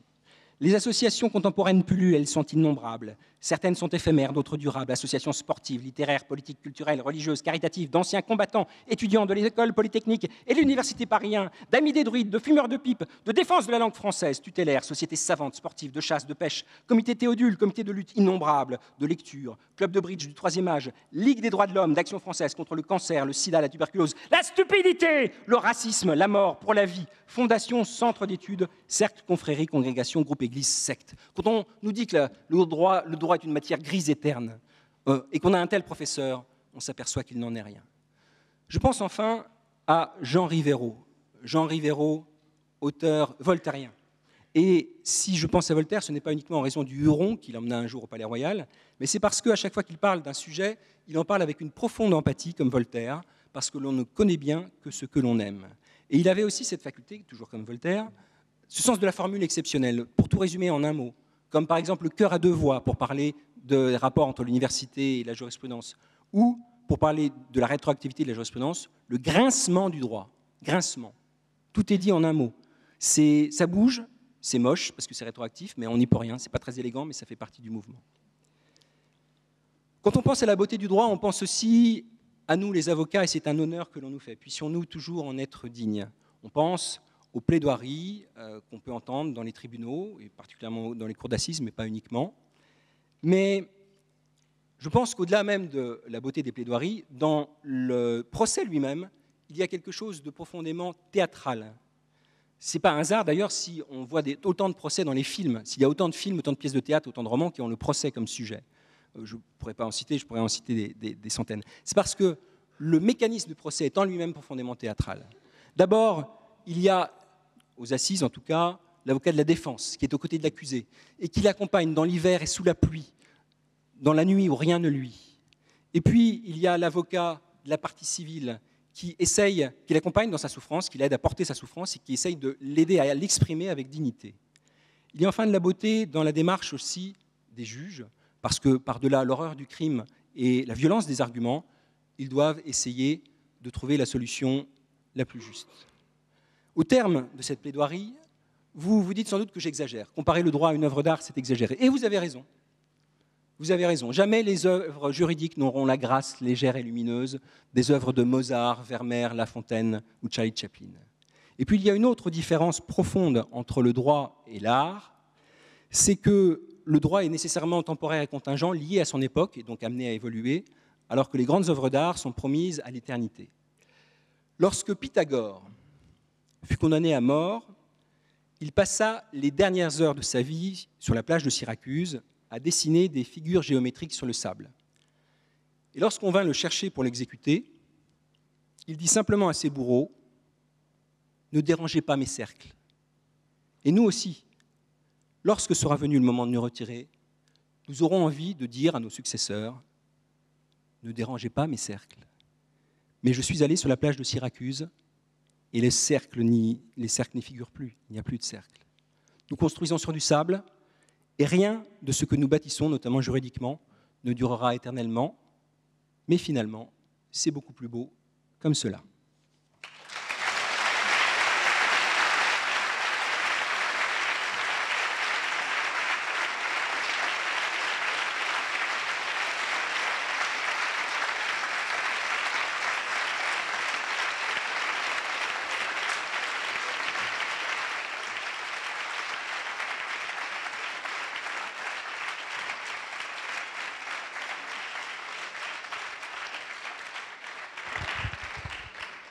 Les associations contemporaines pullulent, elles sont innombrables. Certaines sont éphémères, d'autres durables. Associations sportives, littéraires, politiques, culturelles, religieuses, caritatives, d'anciens combattants, étudiants de l'école polytechnique et de l'université Paris 1, d'amis des druides, de fumeurs de pipe, de défense de la langue française, tutélaires, sociétés savantes, sportives, de chasse, de pêche, comité Théodule, comité de lutte innombrables, de lecture, club de bridge du troisième âge, Ligue des droits de l'homme, d'Action française contre le cancer, le sida, la tuberculose, la stupidité, le racisme, la mort, pour la vie, fondation, centre d'études, cercle, confrérie, congrégation, groupe, église, secte. Quand on nous dit que le droit est une matière grise et terne, et qu'on a un tel professeur, on s'aperçoit qu'il n'en est rien. Je pense enfin à Jean Rivero, auteur voltairien. Et si je pense à Voltaire, ce n'est pas uniquement en raison du Huron qu'il emmena un jour au Palais Royal, mais c'est parce qu'à chaque fois qu'il parle d'un sujet, il en parle avec une profonde empathie, comme Voltaire, parce que l'on ne connaît bien que ce que l'on aime. Et il avait aussi cette faculté, toujours comme Voltaire, ce sens de la formule exceptionnelle, pour tout résumer en un mot, comme par exemple le cœur à deux voix pour parler des rapports entre l'université et la jurisprudence, ou pour parler de la rétroactivité de la jurisprudence, le grincement du droit. Grincement. Tout est dit en un mot. Ça bouge, c'est moche parce que c'est rétroactif, mais on n'y peut rien. C'est pas très élégant, mais ça fait partie du mouvement. Quand on pense à la beauté du droit, on pense aussi à nous les avocats, et c'est un honneur que l'on nous fait, puissions-nous toujours en être dignes. On pense aux plaidoiries qu'on peut entendre dans les tribunaux, et particulièrement dans les cours d'assises, mais pas uniquement. Mais je pense qu'au-delà même de la beauté des plaidoiries, dans le procès lui-même, il y a quelque chose de profondément théâtral. Ce n'est pas un hasard d'ailleurs si on voit autant de procès dans les films, s'il y a autant de films, autant de pièces de théâtre, autant de romans qui ont le procès comme sujet. Je ne pourrais pas en citer, je pourrais en citer des centaines. C'est parce que le mécanisme du procès est en lui-même profondément théâtral. D'abord, il y a, aux assises en tout cas, l'avocat de la défense qui est aux côtés de l'accusé et qui l'accompagne dans l'hiver et sous la pluie, dans la nuit où rien ne luit. Et puis, il y a l'avocat de la partie civile qui l'accompagne dans sa souffrance, qui l'aide à porter sa souffrance et qui essaye de l'aider à l'exprimer avec dignité. Il y a enfin de la beauté dans la démarche aussi des juges, parce que par-delà l'horreur du crime et la violence des arguments, ils doivent essayer de trouver la solution la plus juste. Au terme de cette plaidoirie, vous vous dites sans doute que j'exagère. Comparer le droit à une œuvre d'art, c'est exagérer. Et vous avez raison. Vous avez raison. Jamais les œuvres juridiques n'auront la grâce légère et lumineuse des œuvres de Mozart, Vermeer, La Fontaine ou Charlie Chaplin. Et puis il y a une autre différence profonde entre le droit et l'art, c'est que le droit est nécessairement temporaire et contingent, lié à son époque et donc amené à évoluer, alors que les grandes œuvres d'art sont promises à l'éternité. Lorsque Pythagore fut condamné à mort, il passa les dernières heures de sa vie sur la plage de Syracuse à dessiner des figures géométriques sur le sable. Et lorsqu'on vint le chercher pour l'exécuter, il dit simplement à ses bourreaux « Ne dérangez pas mes cercles ». Et nous aussi, lorsque sera venu le moment de nous retirer, nous aurons envie de dire à nos successeurs « Ne dérangez pas mes cercles ». Mais je suis allé sur la plage de Syracuse et les cercles n'y figurent plus, il n'y a plus de cercles. Nous construisons sur du sable et rien de ce que nous bâtissons, notamment juridiquement, ne durera éternellement, mais finalement, c'est beaucoup plus beau comme cela.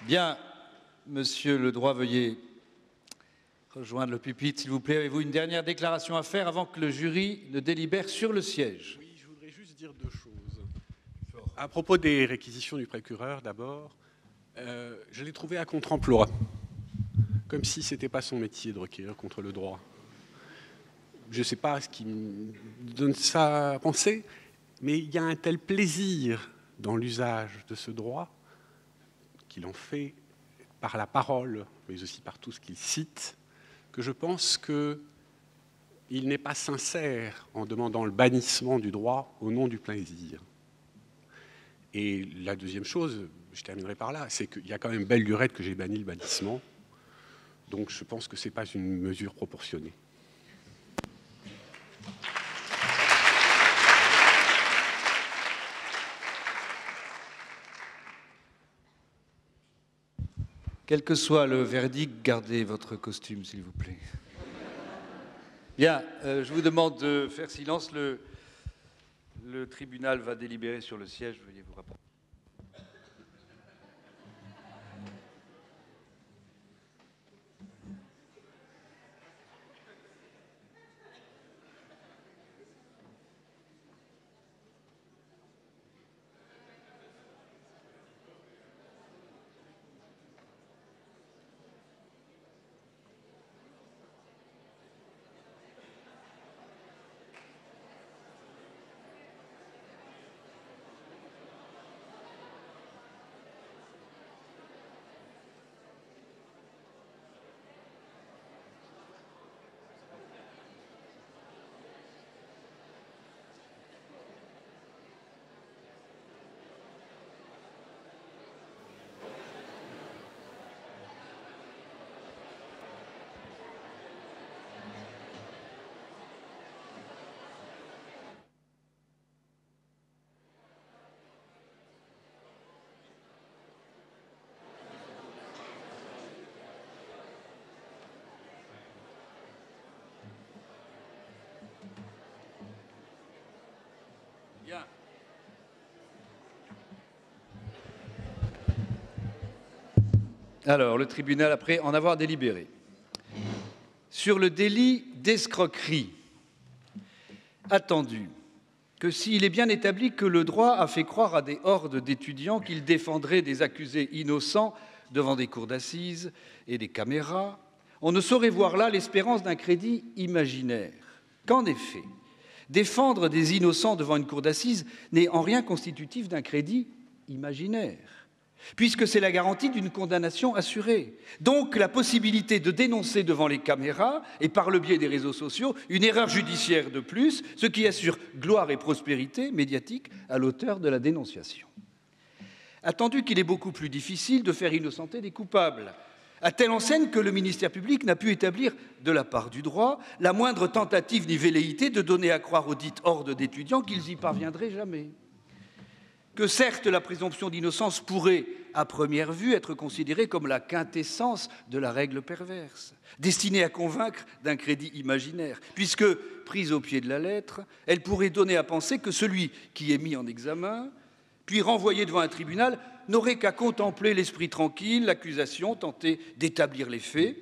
Bien, monsieur le droit, veuillez rejoindre le pupitre, s'il vous plaît. Avez-vous une dernière déclaration à faire avant que le jury ne délibère sur le siège? Oui, je voudrais juste dire deux choses. À propos des réquisitions du procureur, d'abord, je l'ai trouvé à contre-emploi, comme si ce n'était pas son métier de requérir contre le droit. Je ne sais pas ce qui me donne ça à penser, mais il y a un tel plaisir dans l'usage de ce droit qu'il en fait par la parole, mais aussi par tout ce qu'il cite, que je pense qu'il n'est pas sincère en demandant le bannissement du droit au nom du plaisir. Et la deuxième chose, je terminerai par là, c'est qu'il y a quand même belle lurette que j'ai banni le bannissement, donc je pense que ce n'est pas une mesure proportionnée. Quel que soit le verdict, gardez votre costume, s'il vous plaît. Bien, je vous demande de faire silence. Le tribunal va délibérer sur le siège. Veuillez vous rapprocher. Alors, le tribunal, après en avoir délibéré, sur le délit d'escroquerie, attendu que s'il est bien établi que le droit a fait croire à des hordes d'étudiants qu'il défendrait des accusés innocents devant des cours d'assises et des caméras, on ne saurait voir là l'espérance d'un crédit imaginaire. Qu'en effet, défendre des innocents devant une cour d'assises n'est en rien constitutif d'un crédit imaginaire, puisque c'est la garantie d'une condamnation assurée. Donc la possibilité de dénoncer devant les caméras et par le biais des réseaux sociaux une erreur judiciaire de plus, ce qui assure gloire et prospérité médiatique à l'auteur de la dénonciation. Attendu qu'il est beaucoup plus difficile de faire innocenter des coupables, à telle enseigne que le ministère public n'a pu établir, de la part du droit, la moindre tentative ni velléité de donner à croire aux dites hordes d'étudiants qu'ils y parviendraient jamais. Que certes la présomption d'innocence pourrait, à première vue, être considérée comme la quintessence de la règle perverse, destinée à convaincre d'un crédit imaginaire, puisque, prise au pied de la lettre, elle pourrait donner à penser que celui qui est mis en examen, puis renvoyé devant un tribunal, n'aurait qu'à contempler l'esprit tranquille, l'accusation, tenter d'établir les faits,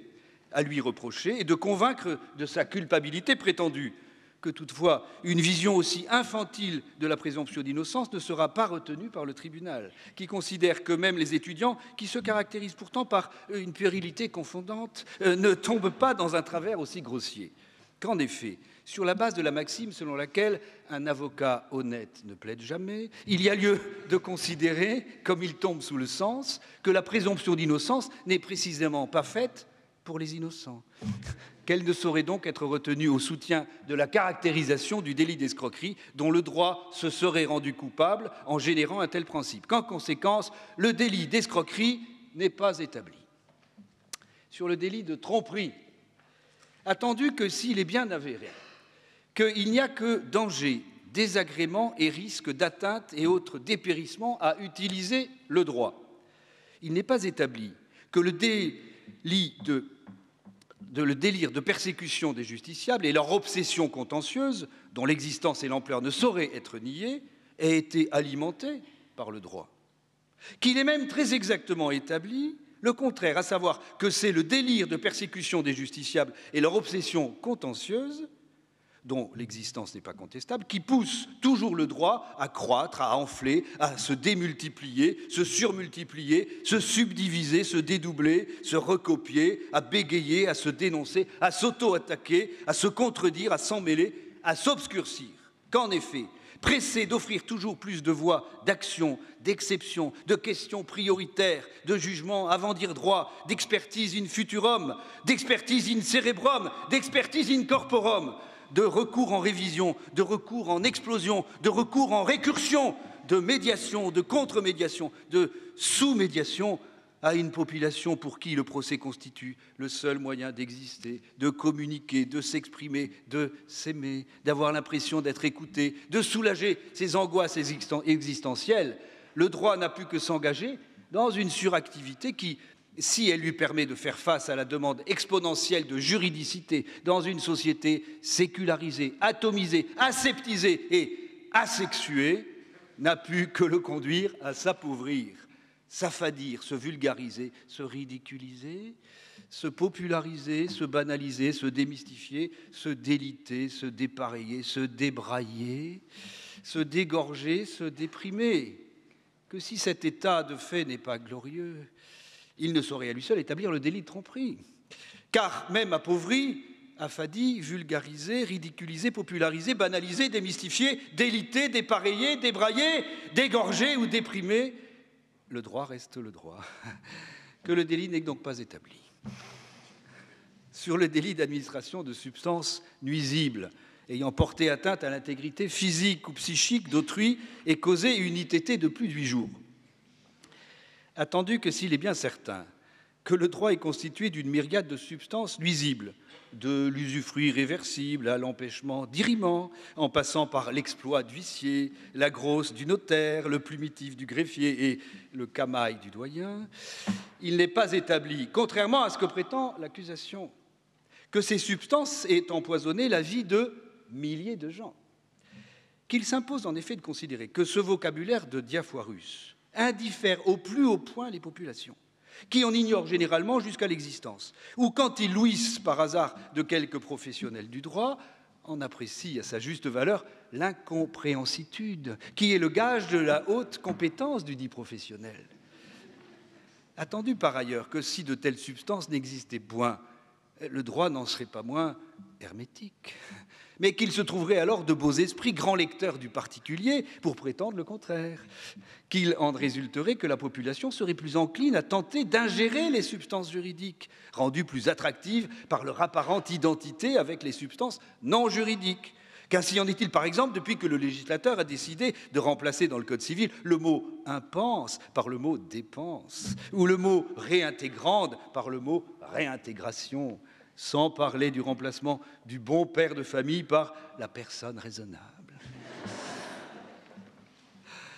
à lui reprocher et de convaincre de sa culpabilité prétendue, que toutefois une vision aussi infantile de la présomption d'innocence ne sera pas retenue par le tribunal, qui considère que même les étudiants, qui se caractérisent pourtant par une puérilité confondante, ne tombent pas dans un travers aussi grossier. Qu'en effet, sur la base de la maxime selon laquelle un avocat honnête ne plaide jamais, il y a lieu de considérer, comme il tombe sous le sens, que la présomption d'innocence n'est précisément pas faite pour les innocents, qu'elle ne saurait donc être retenue au soutien de la caractérisation du délit d'escroquerie dont le droit se serait rendu coupable en générant un tel principe, qu'en conséquence, le délit d'escroquerie n'est pas établi. Sur le délit de tromperie, attendu que s'il est bien avéré qu'il n'y a que danger, désagrément et risque d'atteinte et autres dépérissements à utiliser le droit, il n'est pas établi que le délire de persécution des justiciables et leur obsession contentieuse, dont l'existence et l'ampleur ne sauraient être niées, aient été alimentés par le droit. Qu'il est même très exactement établi le contraire, à savoir que c'est le délire de persécution des justiciables et leur obsession contentieuse, dont l'existence n'est pas contestable, qui pousse toujours le droit à croître, à enfler, à se démultiplier, se surmultiplier, se subdiviser, se dédoubler, se recopier, à bégayer, à se dénoncer, à s'auto-attaquer, à se contredire, à s'en mêler, à s'obscurcir. Qu'en effet, pressé d'offrir toujours plus de voies d'action, d'exception, de questions prioritaires, de jugement avant dire droit, d'expertise in futurum, d'expertise in cerebrum, d'expertise in corporum, de recours en révision, de recours en explosion, de recours en récursion, de médiation, de contre-médiation, de sous-médiation à une population pour qui le procès constitue le seul moyen d'exister, de communiquer, de s'exprimer, de s'aimer, d'avoir l'impression d'être écouté, de soulager ses angoisses existentielles. Le droit n'a pu que s'engager dans une suractivité qui, si elle lui permet de faire face à la demande exponentielle de juridicité dans une société sécularisée, atomisée, aseptisée et asexuée, n'a pu que le conduire à s'appauvrir, s'affadir, se vulgariser, se ridiculiser, se populariser, se banaliser, se démystifier, se déliter, se dépareiller, se débrailler, se dégorger, se déprimer. Que si cet état de fait n'est pas glorieux, il ne saurait à lui seul établir le délit de tromperie. Car même appauvri, affadi, vulgarisé, ridiculisé, popularisé, banalisé, démystifié, délité, dépareillé, débraillé, dégorgé ou déprimé, le droit reste le droit. Que le délit n'est donc pas établi. Sur le délit d'administration de substances nuisibles ayant porté atteinte à l'intégrité physique ou psychique d'autrui et causé une ITT de plus de 8 jours. Attendu que s'il est bien certain que le droit est constitué d'une myriade de substances nuisibles, de l'usufruit irréversible à l'empêchement d'irriment, en passant par l'exploit de l'huissier, la grosse du notaire, le plumitif du greffier et le camail du doyen, il n'est pas établi, contrairement à ce que prétend l'accusation, que ces substances aient empoisonné la vie de milliers de gens. Qu'il s'impose en effet de considérer que ce vocabulaire de Diafoirus indiffère au plus haut point les populations, qui en ignorent généralement jusqu'à l'existence, ou quand ils louissent par hasard de quelques professionnels du droit, en apprécient à sa juste valeur l'incompréhensitude, qui est le gage de la haute compétence du dit professionnel. Attendu par ailleurs que si de telles substances n'existaient point, le droit n'en serait pas moins hermétique, mais qu'il se trouverait alors de beaux esprits, grands lecteurs du particulier, pour prétendre le contraire, qu'il en résulterait que la population serait plus encline à tenter d'ingérer les substances juridiques, rendues plus attractives par leur apparente identité avec les substances non juridiques. Qu'ainsi en est-il, par exemple, depuis que le législateur a décidé de remplacer dans le Code civil le mot « impense » par le mot « dépense », ou le mot « réintégrande » par le mot « réintégration », sans parler du remplacement du bon père de famille par la personne raisonnable.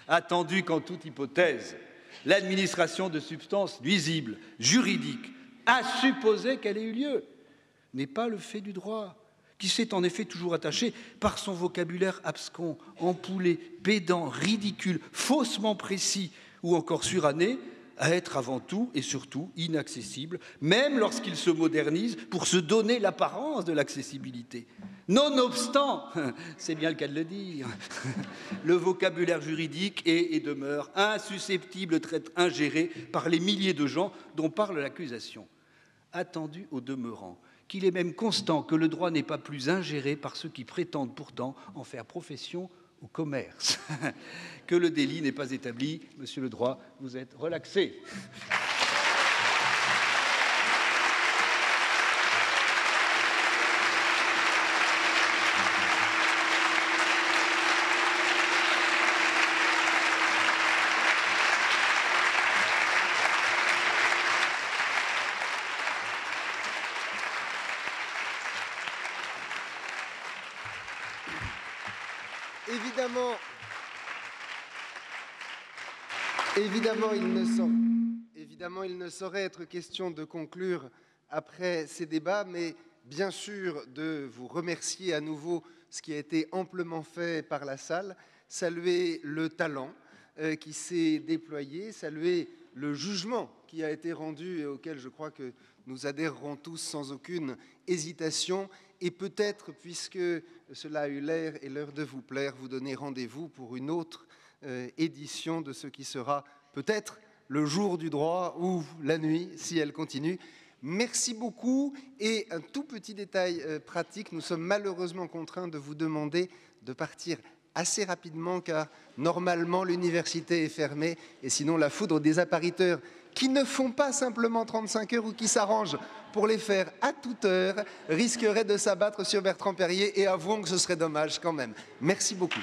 Attendu qu'en toute hypothèse, l'administration de substances nuisibles, juridiques, à supposer qu'elle ait eu lieu, n'est pas le fait du droit, qui s'est en effet toujours attaché, par son vocabulaire abscon, ampoulé, pédant, ridicule, faussement précis ou encore suranné, à être avant tout et surtout inaccessible, même lorsqu'il se modernise pour se donner l'apparence de l'accessibilité. Nonobstant, c'est bien le cas de le dire, le vocabulaire juridique est et demeure insusceptible d'être ingéré par les milliers de gens dont parle l'accusation. Attendu au demeurant qu'il est même constant que le droit n'est pas plus ingéré par ceux qui prétendent pourtant en faire profession ou commerce, que le délit n'est pas établi. Monsieur le droit, vous êtes relaxé. Évidemment, il ne saurait être question de conclure après ces débats, mais bien sûr de vous remercier à nouveau, ce qui a été amplement fait par la salle, saluer le talent qui s'est déployé, saluer le jugement qui a été rendu et auquel je crois que nous adhérerons tous sans aucune hésitation, et peut-être, puisque cela a eu l'air et l'heure de vous plaire, vous donner rendez-vous pour une autre édition de ce qui sera peut-être le jour du droit ou la nuit, si elle continue. Merci beaucoup. Et un tout petit détail pratique, nous sommes malheureusement contraints de vous demander de partir assez rapidement, car normalement l'université est fermée, et sinon la foudre des appariteurs qui ne font pas simplement 35 heures ou qui s'arrangent pour les faire à toute heure risquerait de s'abattre sur Bertrand Perrier, et avouons que ce serait dommage quand même. Merci beaucoup.